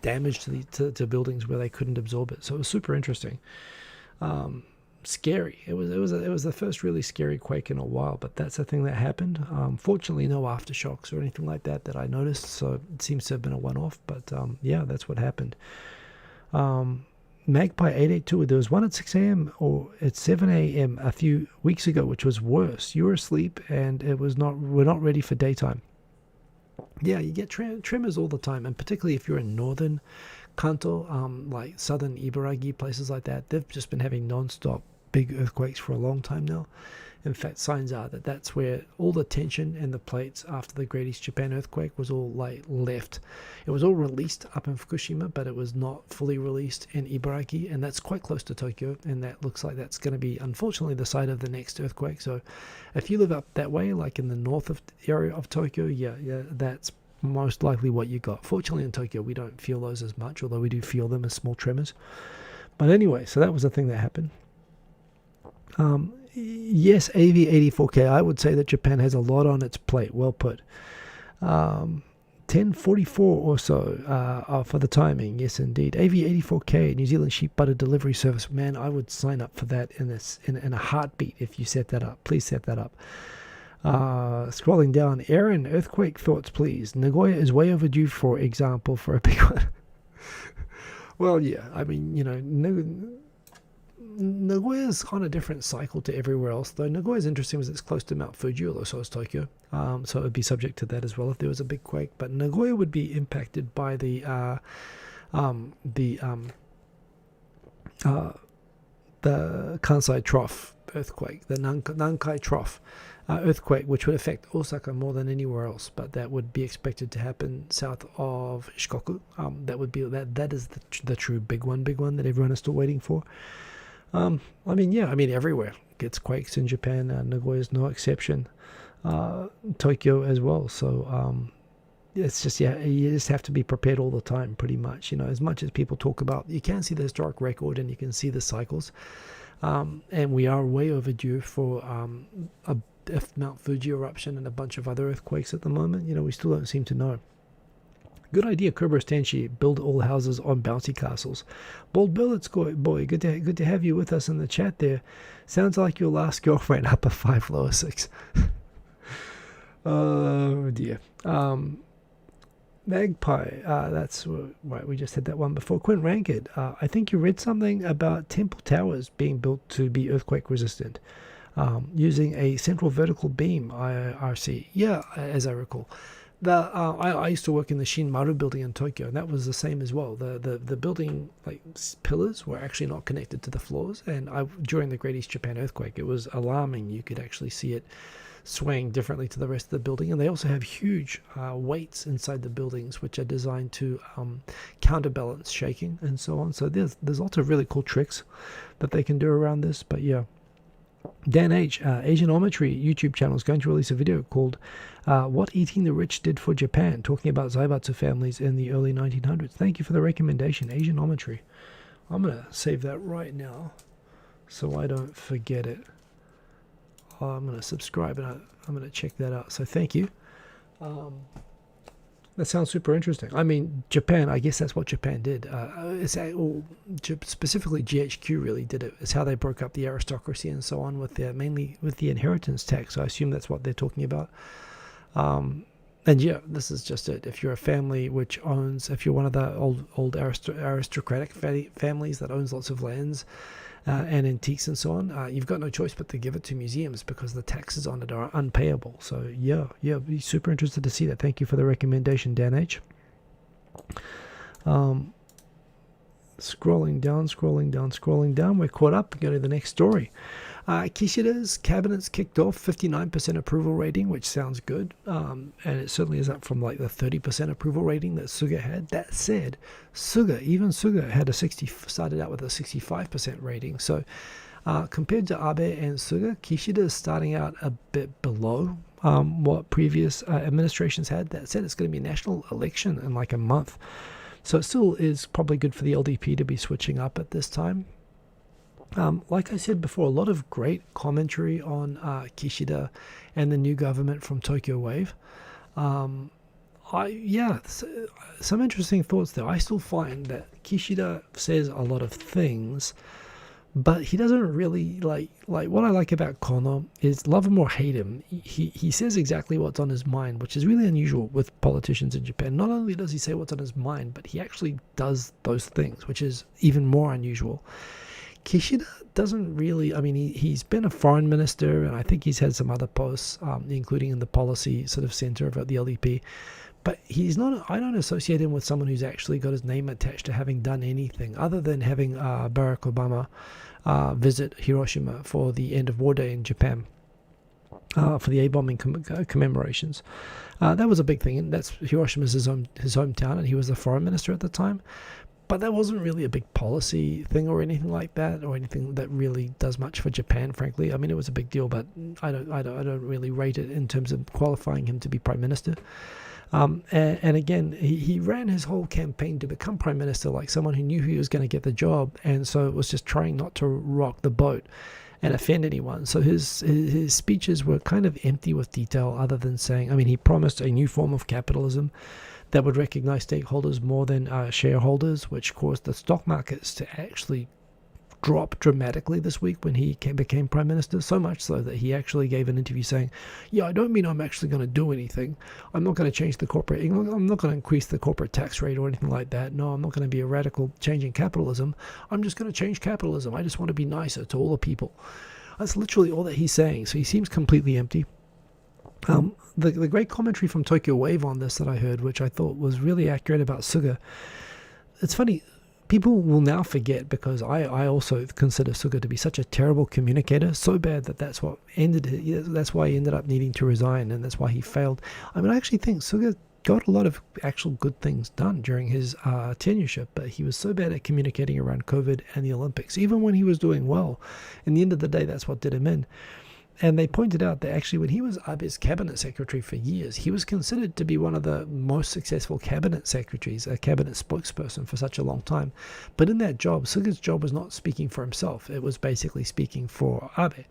damage to buildings where they couldn't absorb it. So it was super interesting. Scary. It was the first really scary quake in a while, but that's the thing that happened. Fortunately, no aftershocks or anything like that I noticed, so it seems to have been a one-off. But yeah, that's what happened. Magpie 882. There was one at 6 a.m. or at 7 a.m. a few weeks ago, which was worse. You were asleep, and we're not ready for daytime. Yeah, you get tremors all the time, and particularly if you're in northern Kanto, like southern Ibaraki, places like that, they've just been having non-stop big earthquakes for a long time now. In fact, signs are that that's where all the tension in the plates after the Great East Japan earthquake was all like left. It was all released up in Fukushima, but it was not fully released in Ibaraki, and that's quite close to Tokyo, and that looks like that's going to be, unfortunately, the site of the next earthquake. So if you live up that way, like in the north of area of Tokyo, yeah, that's most likely what you got. Fortunately, in Tokyo, we don't feel those as much, although we do feel them as small tremors. But anyway, so that was the thing that happened. Yes, AV84K, I would say that Japan has a lot on its plate. Well put. 1044 or so for the timing. Yes, indeed. AV84K, New Zealand sheep butter delivery service. Man, I would sign up for that in a heartbeat if you set that up. Please set that up. Scrolling down, Aaron, earthquake thoughts, please. Nagoya is way overdue, for example, for a big one. Well, yeah, I mean, Nagoya's on a different cycle to everywhere else, though. Nagoya's interesting because it's close to Mount Fuji, although so is Tokyo. So it would be subject to that as well if there was a big quake. But Nagoya would be impacted by the Kansai Trough earthquake, the Nankai Trough earthquake, which would affect Osaka more than anywhere else, but that would be expected to happen south of Shikoku. That is the true big one that everyone is still waiting for. Everywhere gets quakes in Japan. Nagoya is no exception. Tokyo as well. So it's just, you just have to be prepared all the time, pretty much. As much as people talk about, you can see the historic record and you can see the cycles. And we are way overdue for a Mount Fuji eruption and a bunch of other earthquakes at the moment. We still don't seem to know. Good idea, Kerberos Tenshi. Build all houses on bouncy castles. Bold Billet's boy, good to have you with us in the chat there. Sounds like your last girlfriend, upper 5, lower 6. Oh dear. Magpie, that's right, we just had that one before. Quint Ranked, I think you read something about temple towers being built to be earthquake resistant, using a central vertical beam, IRC. Yeah, as I recall. I used to work in the Shinmaru building in Tokyo, and that was the same as well. The building pillars were actually not connected to the floors, and during the Great East Japan earthquake, it was alarming. You could actually see it swaying differently to the rest of the building, and they also have huge weights inside the buildings, which are designed to counterbalance shaking and so on. So there's lots of really cool tricks that they can do around this. But yeah. Dan H, Asianometry YouTube channel is going to release a video called What Eating the Rich Did for Japan, talking about Zaibatsu families in the early 1900s. Thank you for the recommendation, Asianometry. I'm going to save that right now so I don't forget it. I'm going to subscribe and I'm going to check that out. So thank you. That sounds super interesting. I mean, Japan, I guess that's what Japan did. Specifically GHQ really did it. It's how they broke up the aristocracy and so on mainly with the inheritance tax. I assume that's what they're talking about. And yeah, this is just it. If you're a family which owns, if you're one of the old aristocratic families that owns lots of lands and antiques and so on, you've got no choice but to give it to museums because the taxes on it are unpayable. So yeah, be super interested to see that. Thank you for the recommendation, Dan H. Scrolling down. We're caught up. Go to the next story. Kishida's cabinet's kicked off, 59% approval rating, which sounds good, and it certainly is up from like the 30% approval rating that Suga had. That said, Suga had started out with a 65% rating. So compared to Abe and Suga, Kishida is starting out a bit below what previous administrations had. That said, it's going to be a national election in like a month. So it still is probably good for the LDP to be switching up at this time. Like I said before, a lot of great commentary on Kishida and the new government from Tokyo Wave. Some interesting thoughts there. I still find that Kishida says a lot of things, but he doesn't really like what I like about Kono is, love him or hate him, he says exactly what's on his mind, which is really unusual with politicians in Japan. Not only does he say what's on his mind, but he actually does those things, which is even more unusual. Kishida doesn't really, he's been a foreign minister, and I think he's had some other posts, including in the policy sort of center of the LDP. But he's not, I don't associate him with someone who's actually got his name attached to having done anything other than having Barack Obama visit Hiroshima for the end of war day in Japan, for the A-bombing commemorations. That was a big thing, and Hiroshima's his hometown, and he was the foreign minister at the time. But that wasn't really a big policy thing or anything like that, or anything that really does much for Japan, frankly. It was a big deal, but I don't really rate it in terms of qualifying him to be prime minister. And again, he ran his whole campaign to become prime minister like someone who knew he was going to get the job, and so it was just trying not to rock the boat and offend anyone. So his speeches were kind of empty with detail, other than saying, he promised a new form of capitalism that would recognize stakeholders more than shareholders, which caused the stock markets to actually drop dramatically this week when he became prime minister, so much so that he actually gave an interview saying, I don't mean I'm actually going to do anything. I'm not going to change I'm not going to increase the corporate tax rate or anything like that. No, I'm not going to be a radical change in capitalism. I'm just going to change capitalism. I just want to be nicer to all the people. That's literally all that he's saying. So he seems completely empty. The great commentary from Tokyo Wave on this that I heard, which I thought was really accurate about Suga. It's funny, people will now forget, because I also consider Suga to be such a terrible communicator, so bad that's what ended it. That's why he ended up needing to resign, and that's why he failed. I actually think Suga got a lot of actual good things done during his tenureship, but he was so bad at communicating around COVID and the Olympics, even when he was doing well. In the end of the day, that's what did him in. And they pointed out that actually when he was Abe's cabinet secretary for years, he was considered to be one of the most successful cabinet secretaries, a cabinet spokesperson for such a long time. But in that job, Suga's job was not speaking for himself. It was basically speaking for Abe,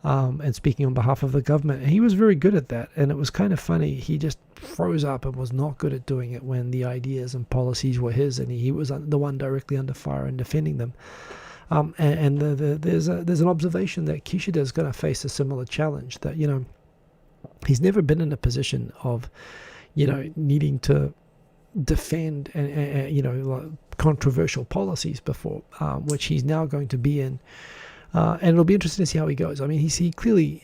and speaking on behalf of the government. And he was very good at that. And it was kind of funny. He just froze up and was not good at doing it when the ideas and policies were his, and he was the one directly under fire and defending them. There's an observation that Kishida is going to face a similar challenge, that he's never been in a position of needing to defend controversial policies before, which he's now going to be in, and it'll be interesting to see how he goes. He clearly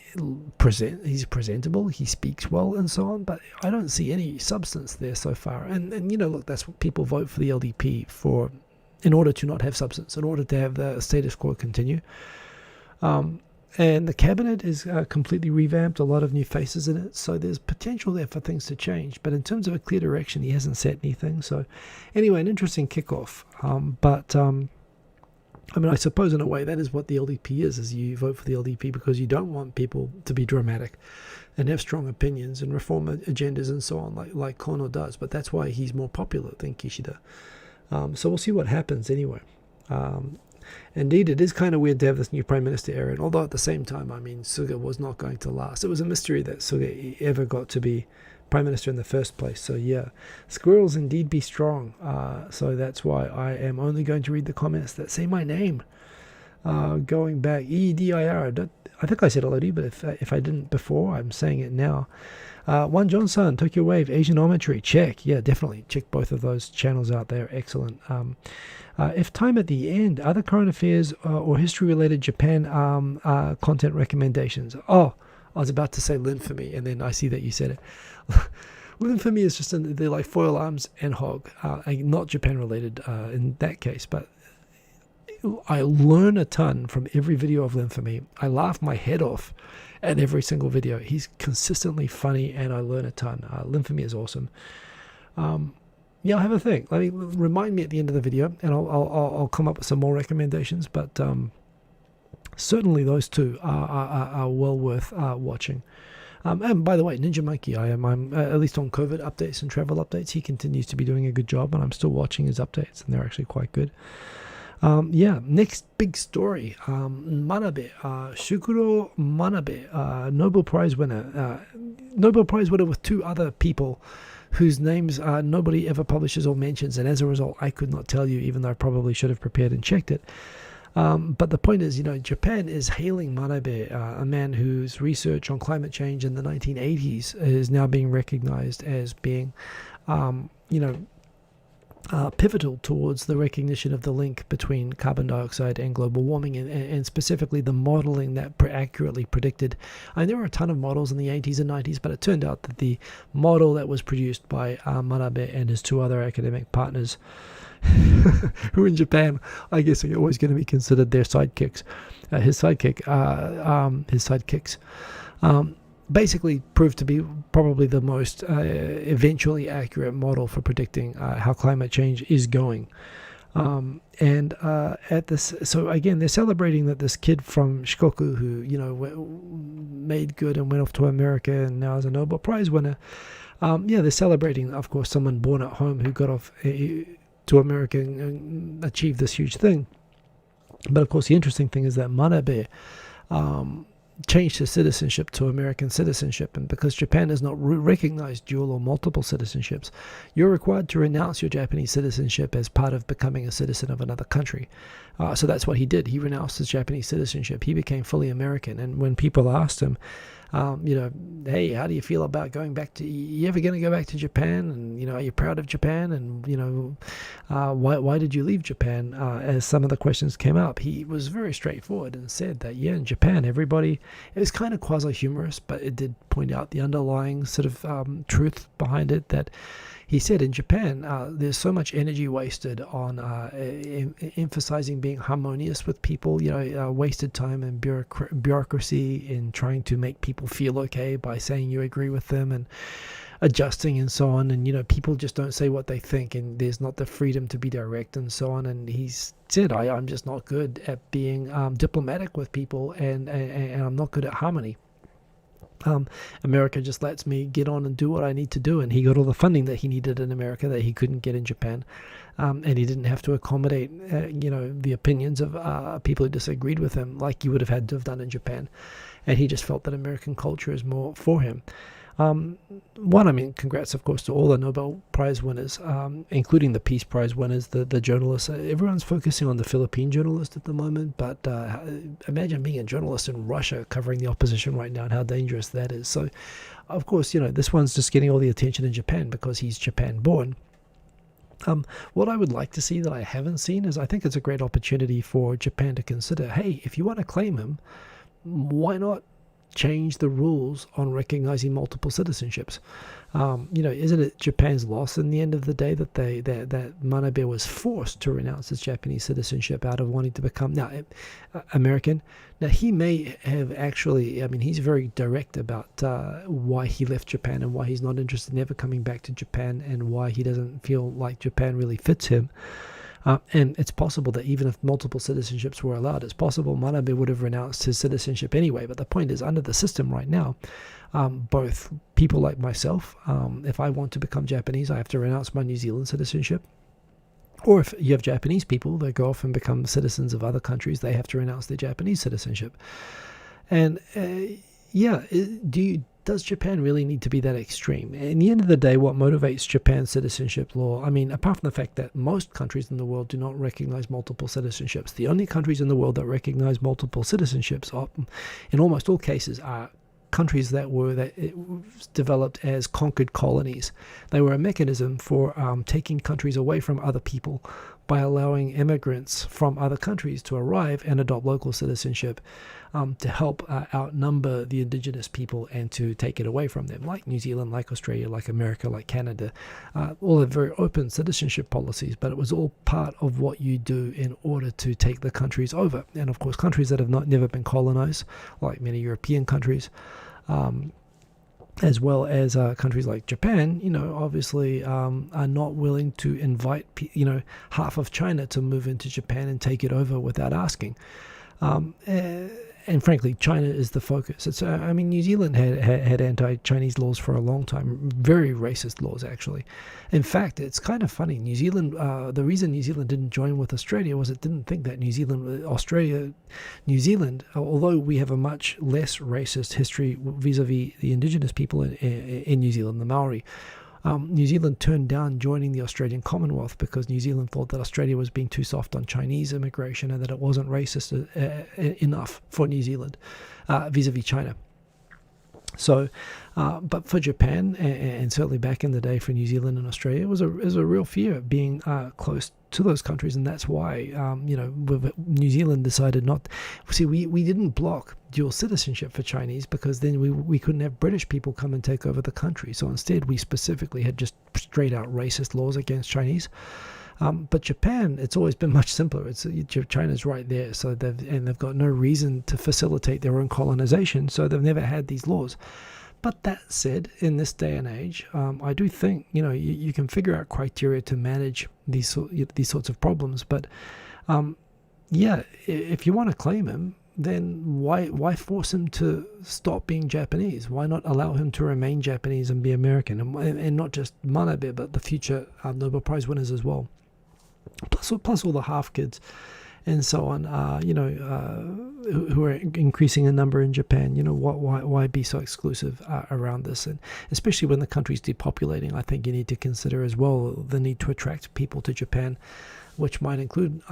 he's presentable, he speaks well, and so on, but I don't see any substance there so far. And look, that's what people vote for the LDP for, in order to not have substance, in order to have the status quo continue. And the cabinet is completely revamped, a lot of new faces in it, so there's potential there for things to change. But in terms of a clear direction, he hasn't set anything. So anyway, an interesting kickoff. I suppose in a way that is what the LDP is you vote for the LDP because you don't want people to be dramatic and have strong opinions and reform agendas and so on, like Kono does. But that's why he's more popular than Kishida. So we'll see what happens anyway. Indeed, it is kind of weird to have this new Prime Minister era, and although at the same time, Suga was not going to last. It was a mystery that Suga ever got to be Prime Minister in the first place. So yeah, squirrels indeed be strong. So that's why I am only going to read the comments that say my name. Going back, EDIR. I think I said hello to you, but if I didn't before, I'm saying it now. One Johnson, Tokyo Wave, Asianometry, check. Yeah, definitely check both of those channels out there. Excellent. If time at the end, other current affairs or history-related Japan content recommendations. Oh, I was about to say Lynn for me, and then I see that you said it. Infamy is just they're like foil arms and hog, not Japan related in that case, but I learn a ton from every video of Infamy. I laugh my head off at every single video. He's consistently funny, and I learn a ton. Infamy is awesome. Yeah, I'll have a think. Remind me at the end of the video, and I'll come up with some more recommendations. But certainly those two are well worth watching. And by the way, Ninja Monkey, I'm at least on COVID updates and travel updates. He continues to be doing a good job, and I'm still watching his updates, and they're actually quite good. Yeah, next big story. Manabe, Shukuro Manabe, Nobel Prize winner. Nobel Prize winner with two other people whose names nobody ever publishes or mentions, and as a result, I could not tell you, even though I probably should have prepared and checked it. But the point is, Japan is hailing Manabe, a man whose research on climate change in the 1980s is now being recognized as being, pivotal towards the recognition of the link between carbon dioxide and global warming, and specifically the modeling that accurately predicted. There were a ton of models in the 80s and 90s, but it turned out that the model that was produced by Manabe and his two other academic partners, who in Japan, I guess, are always going to be considered their sidekicks, his sidekicks, basically proved to be probably the most eventually accurate model for predicting how climate change is going. At this, so again, they're celebrating that this kid from Shikoku who made good and went off to America and now is a Nobel Prize winner. They're celebrating, of course, someone born at home who got off to America and achieved this huge thing. But of course, the interesting thing is that Manabe changed his citizenship to American citizenship, and because Japan has not recognized dual or multiple citizenships, you're required to renounce your Japanese citizenship as part of becoming a citizen of another country. So that's what he did. He renounced his Japanese citizenship. He became fully American. And when people asked him, hey, how do you feel about going back to, you ever going to go back to Japan? And, are you proud of Japan? And, why did you leave Japan? As some of the questions came up, he was very straightforward and said that, in Japan, everybody, it was kind of quasi-humorous, but it did point out the underlying sort of truth behind it, that he said in Japan, there's so much energy wasted on emphasizing being harmonious with people, wasted time and bureaucracy in trying to make people feel okay by saying you agree with them and adjusting and so on. And, people just don't say what they think, and there's not the freedom to be direct and so on. And he said, I'm just not good at being diplomatic with people, and I'm not good at harmony. America just lets me get on and do what I need to do, and he got all the funding that he needed in America that he couldn't get in Japan, and he didn't have to accommodate the opinions of people who disagreed with him like you would have had to have done in Japan, and he just felt that American culture is more for him. Congrats, of course, to all the Nobel Prize winners, including the Peace Prize winners, the journalists. Everyone's focusing on the Philippine journalist at the moment, but imagine being a journalist in Russia covering the opposition right now and how dangerous that is. So, of course, this one's just getting all the attention in Japan because he's Japan-born. What I would like to see that I haven't seen is, I think it's a great opportunity for Japan to consider, hey, if you want to claim him, why not change the rules on recognizing multiple citizenships? Isn't it Japan's loss in the end of the day that that Manabe was forced to renounce his Japanese citizenship out of wanting to become American? Now, he may have actually, he's very direct about why he left Japan and why he's not interested in ever coming back to Japan, and why he doesn't feel like Japan really fits him. And it's possible that even if multiple citizenships were allowed, it's possible Manabe would have renounced his citizenship anyway. But the point is, under the system right now, both people like myself, if I want to become Japanese, I have to renounce my New Zealand citizenship. Or if you have Japanese people that go off and become citizens of other countries, they have to renounce their Japanese citizenship. And does Japan really need to be that extreme? In the end of the day, what motivates Japan's citizenship law, apart from the fact that most countries in the world do not recognize multiple citizenships, the only countries in the world that recognize multiple citizenships in almost all cases are countries that developed as conquered colonies. They were a mechanism for taking countries away from other people by allowing immigrants from other countries to arrive and adopt local citizenship to help outnumber the indigenous people and to take it away from them, like New Zealand, like Australia, like America, like Canada. All have very open citizenship policies, but it was all part of what you do in order to take the countries over. And of course, countries that have never been colonized, like many European countries, as well as countries like Japan, obviously are not willing to invite, half of China to move into Japan and take it over without asking. And frankly, China is the focus. New Zealand had anti-Chinese laws for a long time, very racist laws, actually. In fact, it's kind of funny. New Zealand, the reason New Zealand didn't join with Australia was it didn't think that New Zealand, although we have a much less racist history vis-a-vis the indigenous people in New Zealand, the Maori, New Zealand turned down joining the Australian Commonwealth because New Zealand thought that Australia was being too soft on Chinese immigration and that it wasn't racist enough for New Zealand vis-a-vis China. So, but for Japan, and certainly back in the day for New Zealand and Australia, it was a real fear of being close to those countries, and that's why New Zealand decided not. See, we didn't block dual citizenship for Chinese because then we couldn't have British people come and take over the country. So instead, we specifically had just straight out racist laws against Chinese. But Japan, it's always been much simpler. China's right there, so they've got no reason to facilitate their own colonization, so they've never had these laws. But that said, in this day and age, I do think you can figure out criteria to manage these sorts of problems. But if you want to claim him, then why force him to stop being Japanese? Why not allow him to remain Japanese and be American, and not just Manabe, but the future Nobel Prize winners as well? Plus all the half kids and so on, who are increasing in number in Japan. Why be so exclusive around this? And especially when the country's depopulating, I think you need to consider as well the need to attract people to Japan, which might include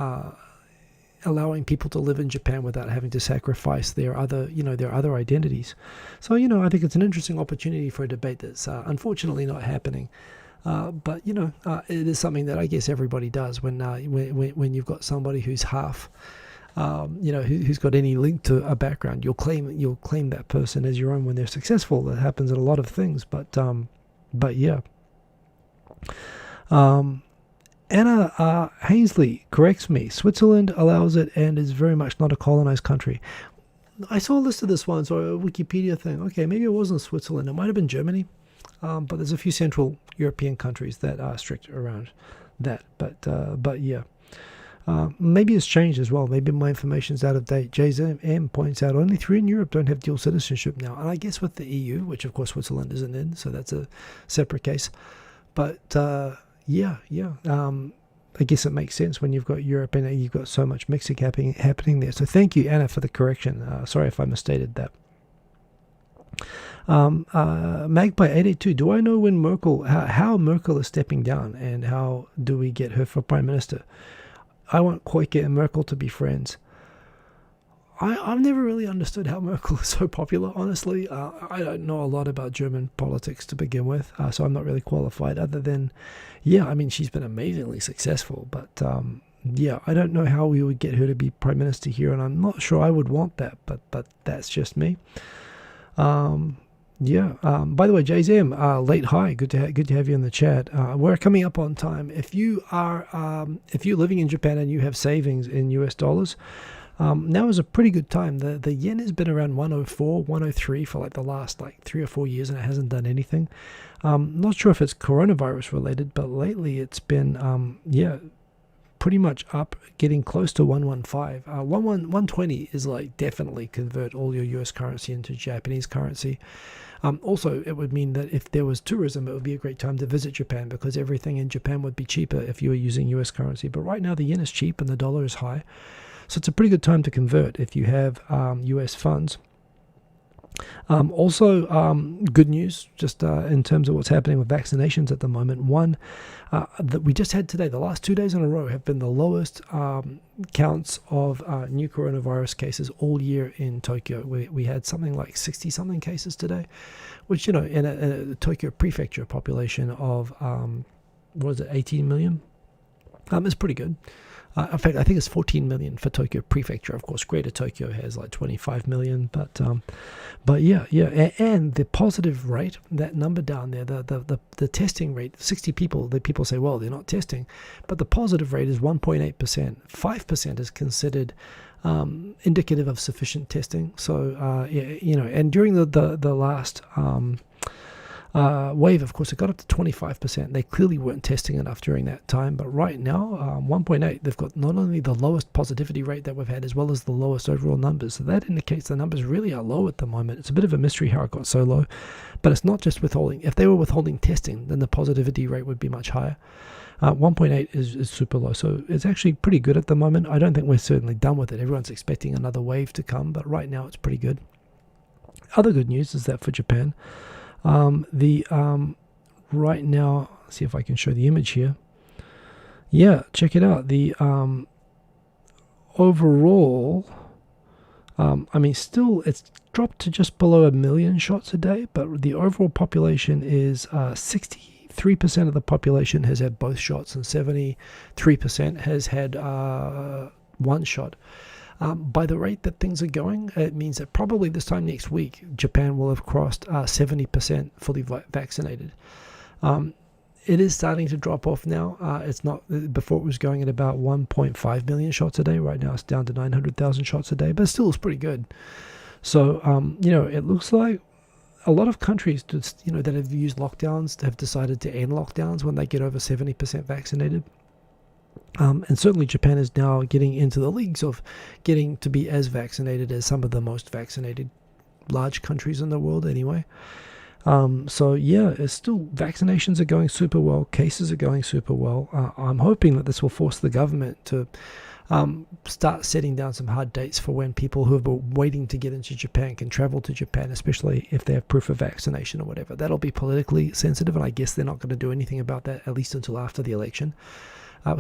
allowing people to live in Japan without having to sacrifice their other identities. So, I think it's an interesting opportunity for a debate that's unfortunately not happening. But it is something that I guess everybody does when you've got somebody who's half, who's got any link to a background. You'll claim that person as your own when they're successful. That happens in a lot of things. But yeah. Anna Hainsley corrects me. Switzerland allows it and is very much not a colonized country. I saw a list of this one, so a Wikipedia thing. Okay, maybe it wasn't Switzerland. It might have been Germany. But there's a few Central European countries that are strict around that. But yeah. Maybe it's changed as well. Maybe my information's out of date. JZM points out only 3 in Europe don't have dual citizenship now. And I guess with the EU, which of course Switzerland isn't in, so that's a separate case. But yeah. I guess it makes sense when you've got Europe and you've got so much mixing happening there. So thank you, Anna, for the correction. Sorry if I misstated that. Magpie 882, do I know when how Merkel is stepping down and how do we get her for Prime Minister? I want Quake and Merkel to be friends. I've never really understood how Merkel is so popular, honestly. I don't know a lot about German politics to begin with, so I'm not really qualified other than, she's been amazingly successful, but I don't know how we would get her to be Prime Minister here, and I'm not sure I would want that, but that's just me. By the way, JZM, late hi, good to have you in the chat. We're coming up on time. If you're living in Japan and you have savings in US dollars, now is a pretty good time. The yen has been around 104, 103 for like the last 3 or 4 years, and it hasn't done anything. Not sure if it's coronavirus related, but lately it's been pretty much up, getting close to 115. 120 is definitely convert all your US currency into Japanese currency. Also, it would mean that if there was tourism, it would be a great time to visit Japan because everything in Japan would be cheaper if you were using US currency. But right now the yen is cheap and the dollar is high. So it's a pretty good time to convert if you have US funds. Good news just in terms of what's happening with vaccinations at the moment. One that we just had today, the last 2 days in a row have been the lowest counts of new coronavirus cases all year in Tokyo. We had something like 60 something cases today, which in a Tokyo prefecture population of 18 million. It's pretty good. In fact, I think it's 14 million for Tokyo Prefecture. Of course, Greater Tokyo has like 25 million, but yeah, and the positive rate, that number down there, the testing rate, 60 people. The people say, well, they're not testing, but the positive rate is 1.8%. 5% is considered indicative of sufficient testing. So and during the last wave, of course, it got up to 25%. They clearly weren't testing enough during that time, but right now, 1.8, they've got not only the lowest positivity rate that we've had, as well as the lowest overall numbers. So that indicates the numbers really are low at the moment. It's a bit of a mystery how it got so low, but it's not just withholding. If they were withholding testing, then the positivity rate would be much higher. 1.8 is super low, so it's actually pretty good at the moment. I don't think we're certainly done with it. Everyone's expecting another wave to come, but right now it's pretty good. Other good news is that for Japan, right now, see if I can show the image here. Yeah, check it out. The overall, still it's dropped to just below 1 million shots a day, but the overall population is 63% of the population has had both shots, and 73% has had one shot. By the rate that things are going, it means that probably this time next week, Japan will have crossed 70% fully vaccinated. It is starting to drop off now. It's not, before it was going at about 1.5 million shots a day. Right now it's down to 900,000 shots a day, but still it's pretty good. So, it looks like a lot of countries, that have used lockdowns have decided to end lockdowns when they get over 70% vaccinated. And certainly Japan is now getting into the leagues of getting to be as vaccinated as some of the most vaccinated large countries in the world anyway. So yeah, it's still, vaccinations are going super well. Cases are going super well. I'm hoping that this will force the government to start setting down some hard dates for when people who have been waiting to get into Japan can travel to Japan, especially if they have proof of vaccination or whatever. That'll be politically sensitive, and I guess they're not going to do anything about that, at least until after the election.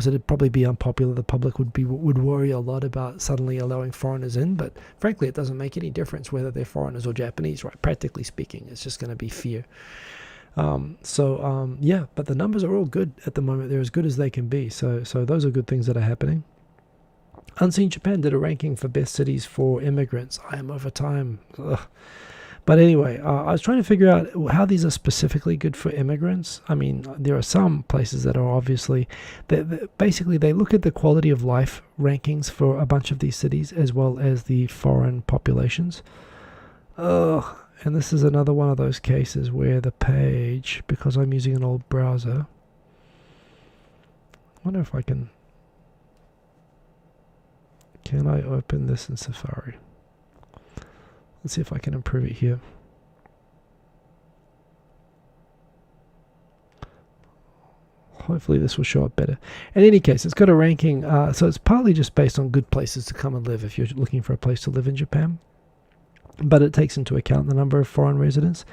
So it'd probably be unpopular. The public would worry a lot about suddenly allowing foreigners in, but frankly, it doesn't make any difference whether they're foreigners or Japanese, right? Practically speaking, it's just going to be fear. Yeah, but the numbers are all good at the moment. They're as good as they can be. So those are good things that are happening. Unseen Japan did a ranking for best cities for immigrants. I am over time. Ugh. But anyway, I was trying to figure out how these are specifically good for immigrants. I mean, there are some places that are obviously, basically they look at the quality of life rankings for a bunch of these cities as well as the foreign populations. And this is another one of those cases where the page, because I'm using an old browser, I wonder if I can I open this in Safari? Let's see if I can improve it here. Hopefully this will show up better. In any case, it's got a ranking, so it's partly just based on good places to come and live if you're looking for a place to live in Japan. But it takes into account the number of foreign residents.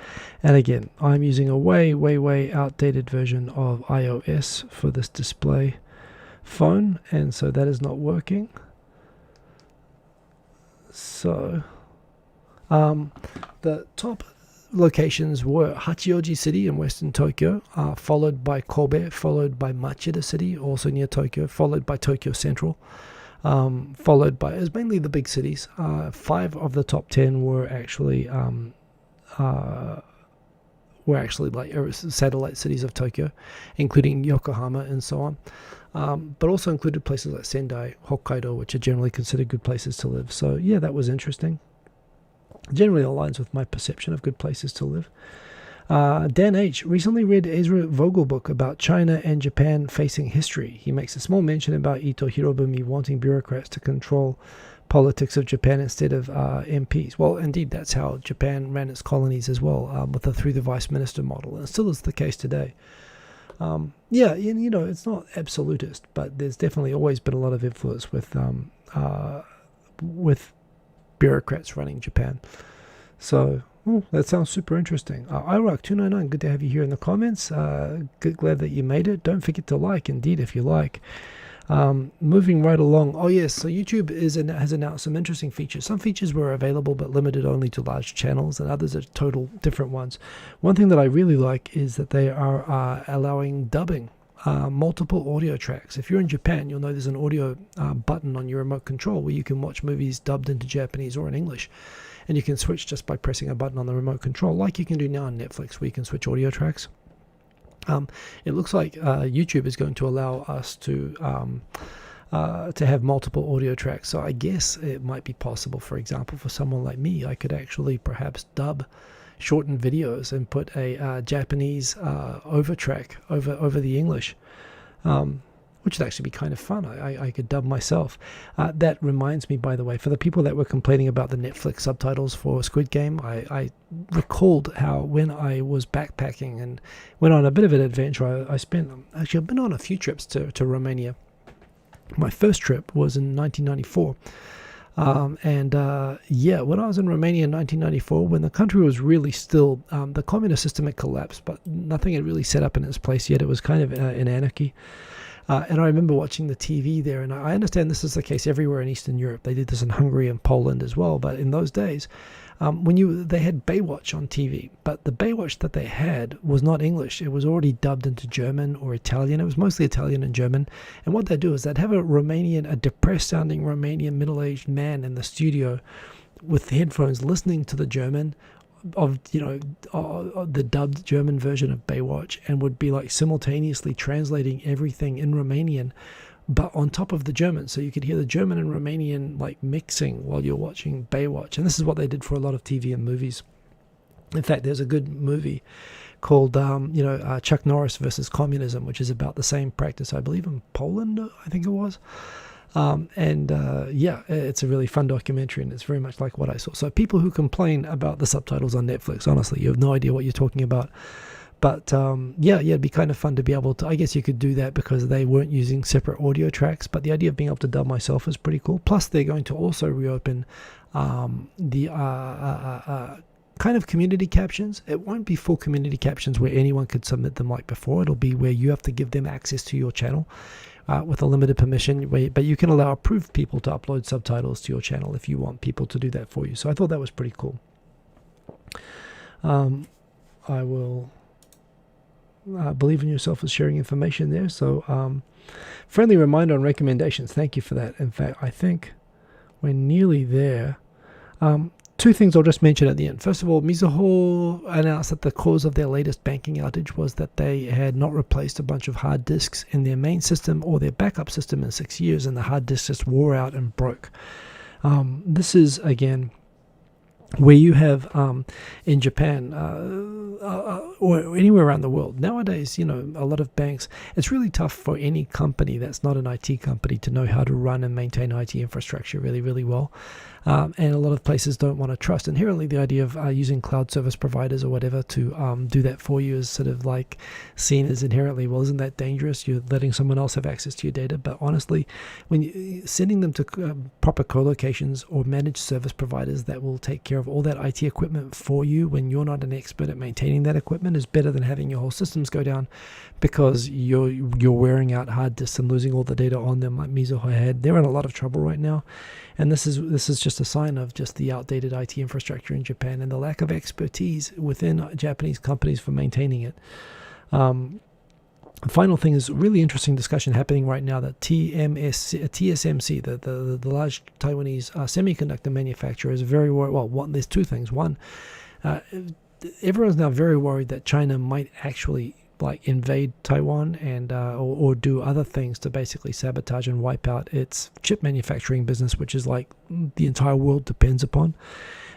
And again, I'm using a way outdated version of iOS for this display phone, and so that is not working. So the top locations were Hachioji City in western Tokyo, followed by Kobe, followed by Machida City, also near Tokyo, followed by Tokyo Central, followed by, it was mainly the big cities. 5 of the top 10 were actually like satellite cities of Tokyo, including Yokohama and so on, but also included places like Sendai, Hokkaido, which are generally considered good places to live. So yeah, that was interesting. Generally aligns with my perception of good places to live. Dan H. recently read Ezra Vogel book about China and Japan facing history. He makes a small mention about Ito Hirobumi wanting bureaucrats to control politics of Japan instead of MPs. Well, indeed, that's how Japan ran its colonies as well, through the vice minister model, and it still is the case today. Yeah, it's not absolutist, but there's definitely always been a lot of influence with bureaucrats running Japan. So that sounds super interesting. iRock299, good to have you here in the comments. Glad that you made it. Don't forget to like, indeed, if you like. Moving right along. Oh yes, so YouTube has announced some interesting features. Some features were available but limited only to large channels, and others are total different ones. One thing that I really like is that they are allowing dubbing multiple audio tracks. If you're in Japan, you'll know there's an audio button on your remote control where you can watch movies dubbed into Japanese or in English. And you can switch just by pressing a button on the remote control, like you can do now on Netflix, where you can switch audio tracks. It looks like YouTube is going to allow us to have multiple audio tracks. So I guess it might be possible, for example, for someone like me, I could actually perhaps dub shortened videos and put a Japanese overtrack over the English, which would actually be kind of fun. I could dub myself. That reminds me, by the way, for the people that were complaining about the Netflix subtitles for Squid Game, I recalled how when I was backpacking and went on a bit of an adventure, I've been on a few trips to Romania. My first trip was in 1994. When I was in Romania in 1994, when the country was really still, the communist system had collapsed, but nothing had really set up in its place yet. It was kind of in anarchy. And I remember watching the TV there, and I understand this is the case everywhere in Eastern Europe. They did this in Hungary and Poland as well. But in those days, they had Baywatch on TV, but the Baywatch that they had was not English. It was already dubbed into German or Italian. It was mostly Italian and German. And what they'd do is they'd have a depressed-sounding Romanian middle-aged man in the studio with headphones listening to the German of the dubbed German version of Baywatch, and would be like simultaneously translating everything in Romanian but on top of the German, so you could hear the German and Romanian like mixing while you're watching Baywatch. And this is what they did for a lot of TV and movies. In fact, there's a good movie called Chuck Norris versus Communism, which is about the same practice, I believe, in Poland, I think it was. It's a really fun documentary, and it's very much like what I saw. So people who complain about the subtitles on Netflix, honestly, you have no idea what you're talking about. But it'd be kind of fun to be able to, I guess you could do that because they weren't using separate audio tracks. But the idea of being able to dub myself is pretty cool. Plus, they're going to also reopen the kind of community captions. It won't be full community captions where anyone could submit them like before. It'll be where you have to give them access to your channel with a limited permission. But you can allow approved people to upload subtitles to your channel if you want people to do that for you. So I thought that was pretty cool. I will... believe in yourself is sharing information there. So friendly reminder on recommendations. Thank you for that. In fact, I think we're nearly there. Two things I'll just mention at the end. First of all, Mizuho announced that the cause of their latest banking outage was that they had not replaced a bunch of hard disks in their main system or their backup system in 6 years, and the hard disks just wore out and broke. This is, again, where you have in Japan or anywhere around the world. Nowadays, a lot of banks, it's really tough for any company that's not an IT company to know how to run and maintain IT infrastructure really, really well. And a lot of places don't want to trust. Inherently, the idea of using cloud service providers or whatever to do that for you is sort of like seen as inherently, well, isn't that dangerous? You're letting someone else have access to your data. But honestly, when you're sending them to proper co-locations or managed service providers that will take care of all that IT equipment for you when you're not an expert at maintaining that equipment is better than having your whole systems go down because you're wearing out hard disks and losing all the data on them like Mizuho had. They're in a lot of trouble right now. And this is just a sign of just the outdated IT infrastructure in Japan and the lack of expertise within Japanese companies for maintaining it. The final thing is a really interesting discussion happening right now that TSMC, the large Taiwanese semiconductor manufacturer, is very worried. Well, there's two things. One, everyone's now very worried that China might actually invade Taiwan and or do other things to basically sabotage and wipe out its chip manufacturing business, which is like the entire world depends upon.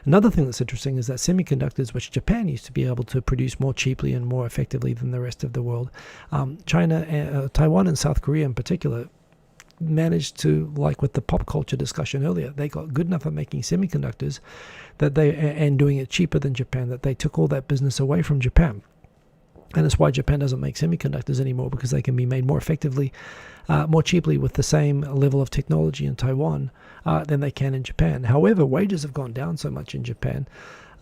Another thing that's interesting is that semiconductors, which Japan used to be able to produce more cheaply and more effectively than the rest of the world, Taiwan and South Korea in particular managed to, like with the pop culture discussion earlier, they got good enough at making semiconductors and doing it cheaper than Japan, that they took all that business away from Japan. And that's why Japan doesn't make semiconductors anymore, because they can be made more effectively, more cheaply with the same level of technology in Taiwan than they can in Japan. However, wages have gone down so much in Japan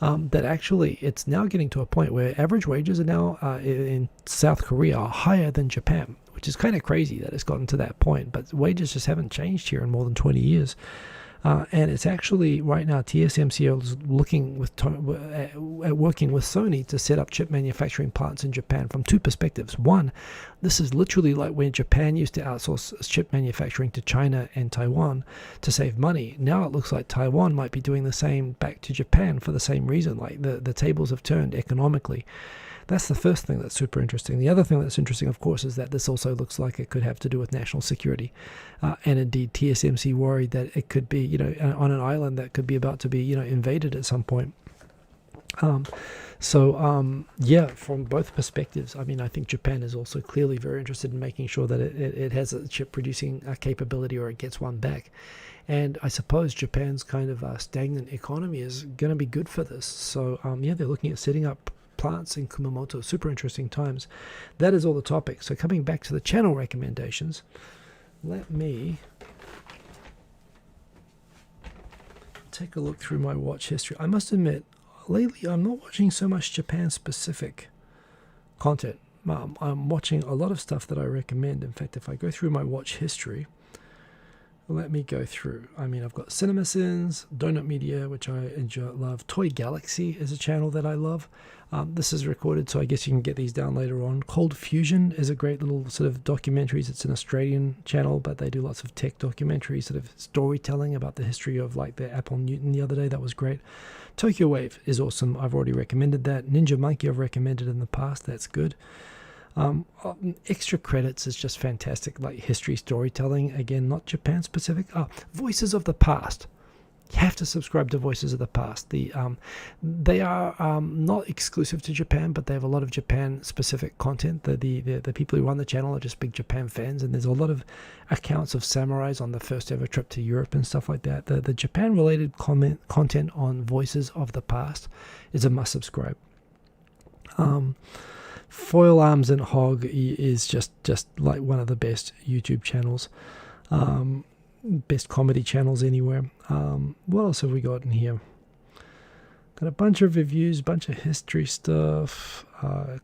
that actually it's now getting to a point where average wages are now in South Korea are higher than Japan, which is kind of crazy that it's gotten to that point. But wages just haven't changed here in more than 20 years. And it's actually right now TSMC is looking at working with Sony to set up chip manufacturing plants in Japan from two perspectives. One, this is literally like when Japan used to outsource chip manufacturing to China and Taiwan to save money. Now it looks like Taiwan might be doing the same back to Japan for the same reason. Like the tables have turned economically. That's the first thing that's super interesting. The other thing that's interesting, of course, is that this also looks like it could have to do with national security. And indeed, TSMC worried that it could be, on an island that could be about to be, invaded at some point. Yeah, from both perspectives, I mean, I think Japan is also clearly very interested in making sure that it has a chip producing capability, or it gets one back. And I suppose Japan's kind of stagnant economy is going to be good for this. So, yeah, they're looking at setting up plants in Kumamoto. Super interesting times. That is all the topics. So coming back to the channel recommendations, let me take a look through my watch history. I must admit, lately I'm not watching so much Japan specific content. I'm watching a lot of stuff that I recommend. In fact, if I go through my watch history, let me go through. I mean, I've got CinemaSins, Donut Media, which I enjoy, love. Toy Galaxy is a channel that I love. This is recorded, so I guess you can get these down later on. Cold Fusion is a great little sort of documentaries. It's an Australian channel, but they do lots of tech documentaries, sort of storytelling about the history of like the Apple Newton the other day. That was great. Tokyo Wave is awesome. I've already recommended that. Ninja Monkey I've recommended in the past. That's good. Extra Credits is just fantastic, like history storytelling, again, not Japan specific. Voices of the Past. You have to subscribe to Voices of the Past. They are not exclusive to Japan, but they have a lot of Japan specific content. The people who run the channel are just big Japan fans, and there's a lot of accounts of samurais on the first ever trip to Europe and stuff like that. The Japan related content on Voices of the Past is a must subscribe. Foil Arms and Hog is just like one of the best YouTube channels, best comedy channels anywhere. What else have we got in here? Got a bunch of reviews, bunch of history stuff,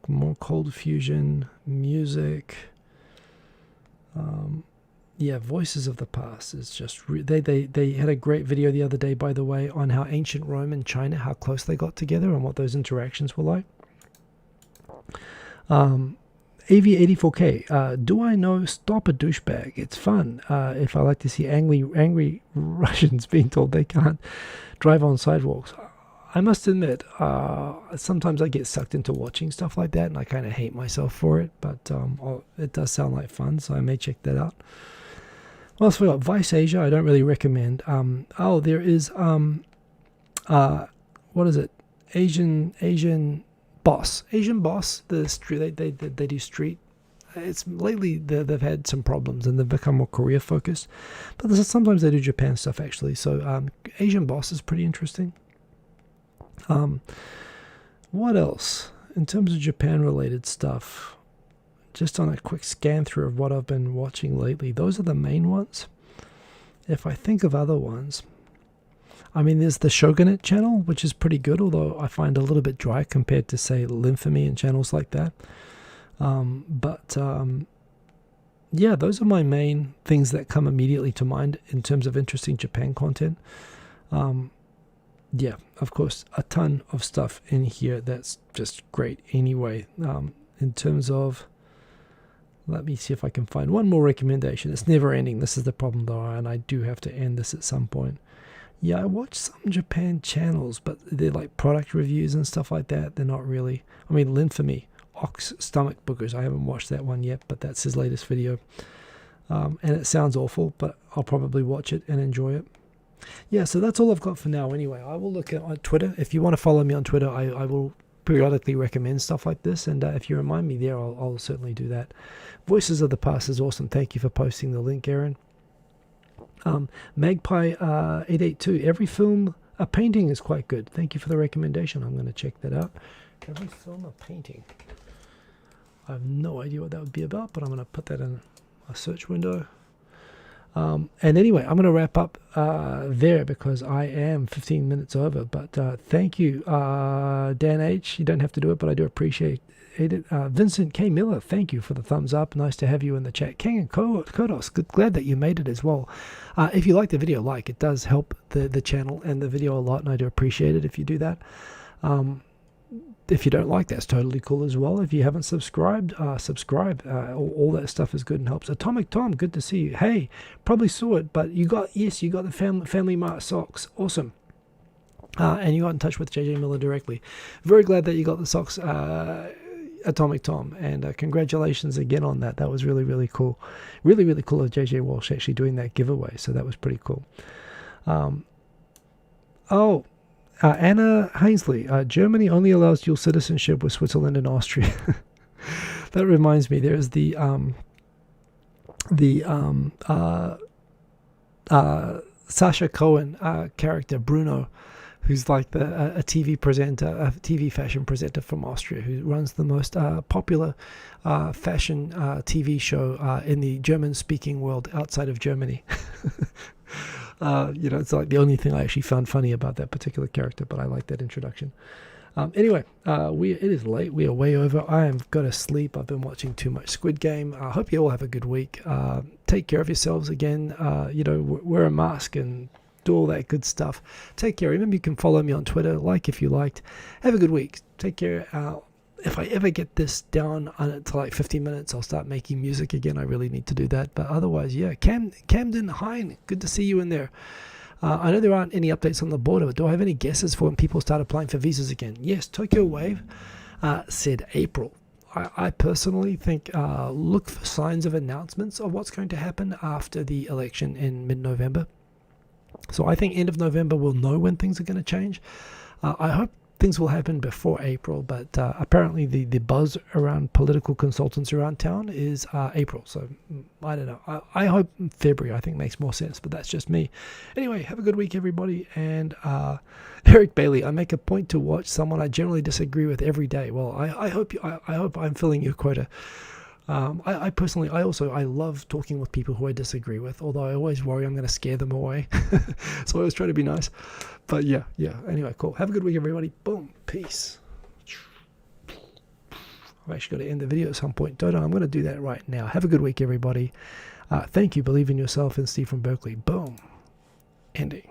more Cold Fusion, music. Yeah, Voices of the Past is just they had a great video the other day, by the way, on how ancient Rome and China, how close they got together and what those interactions were like. AV84K, do I know Stop a Douchebag? It's fun. If I like to see angry Russians being told they can't drive on sidewalks. I must admit, sometimes I get sucked into watching stuff like that, and I kind of hate myself for it, but it does sound like fun, so I may check that out. What else we got? Vice Asia, I don't really recommend. There is, what is it? Asian Boss, they do street. It's lately they've had some problems and they've become more Korea focused, but sometimes they do Japan stuff actually. So Asian Boss is pretty interesting. What else in terms of Japan related stuff? Just on a quick scan through of what I've been watching lately, those are the main ones. If I think of other ones, I mean, there's the Shogunate channel, which is pretty good, although I find a little bit dry compared to, say, Linfamy and channels like that. Yeah, those are my main things that come immediately to mind in terms of interesting Japan content. Yeah, of course, a ton of stuff in here that's just great anyway. In terms of, let me see if I can find one more recommendation. It's never ending. This is the problem, though, and I do have to end this at some point. Yeah, I watch some Japan channels, but they're like product reviews and stuff like that. They're not really. I mean, Linfamy, Ox Stomach Boogers. I haven't watched that one yet, but that's his latest video. And it sounds awful, but I'll probably watch it and enjoy it. Yeah, so that's all I've got for now anyway. I will look at on Twitter. If you want to follow me on Twitter, I will periodically recommend stuff like this. And if you remind me there, I'll certainly do that. Voices of the Past is awesome. Thank you for posting the link, Aaron. Magpie 882, every film a painting is quite good. Thank you for the recommendation. I'm going to check that out. Every film a painting. I have no idea what that would be about, but I'm going to put that in a search window. And anyway, I'm going to wrap up there because I am 15 minutes over. But thank you, Dan H. You don't have to do it, but I do appreciate appreciate it. Vincent K. Miller, thank you for the thumbs up. Nice to have you in the chat. King and Kodos, glad that you made it as well. If you like the video, it does help the channel and the video a lot, and I do appreciate it if you do that. If you don't like, that's totally cool as well. If you haven't subscribed, subscribe. All that stuff is good and helps. Atomic Tom, good to see you. Hey, probably saw it, but you got the Family Mart socks. Awesome. And you got in touch with JJ Miller directly. Very glad that you got the socks, Atomic Tom, and congratulations again on that. That was really, really cool. Really, really cool of JJ Walsh actually doing that giveaway, so that was pretty cool. Anna Hainsley, Germany only allows dual citizenship with Switzerland and Austria. That reminds me, there's the Sacha Cohen character, Bruno, who's like a TV presenter, a TV fashion presenter from Austria, who runs the most popular fashion TV show in the German-speaking world outside of Germany. It's like the only thing I actually found funny about that particular character, but I like that introduction. Anyway, it is late. We are way over. I have got to sleep. I've been watching too much Squid Game. I hope you all have a good week. Take care of yourselves again. Wear a mask and do all that good stuff. Take care. Remember, you can follow me on Twitter, if you liked. Have a good week. Take care. If I ever get this down to 15 minutes, I'll start making music again. I really need to do that. But otherwise, yeah. Camden Hine, good to see you in there. I know there aren't any updates on the border, but do I have any guesses for when people start applying for visas again? Yes, Tokyo Wave said April. I personally think look for signs of announcements of what's going to happen after the election in mid-November. So I think end of November we'll know when things are going to change. I hope things will happen before April, but apparently the buzz around political consultants around town is April. So I don't know. I hope February, I think, makes more sense, but that's just me. Anyway, have a good week, everybody. And Eric Bailey, I make a point to watch someone I generally disagree with every day. Well, I hope I'm filling your quota. I personally, I love talking with people who I disagree with, although I always worry I'm going to scare them away. So I always try to be nice. But yeah. Anyway, cool. Have a good week, everybody. Boom. Peace. I've actually got to end the video at some point, don't I? I'm going to do that right now. Have a good week, everybody. Thank you. Believe in yourself, and Steve from Berkeley. Boom. Ending.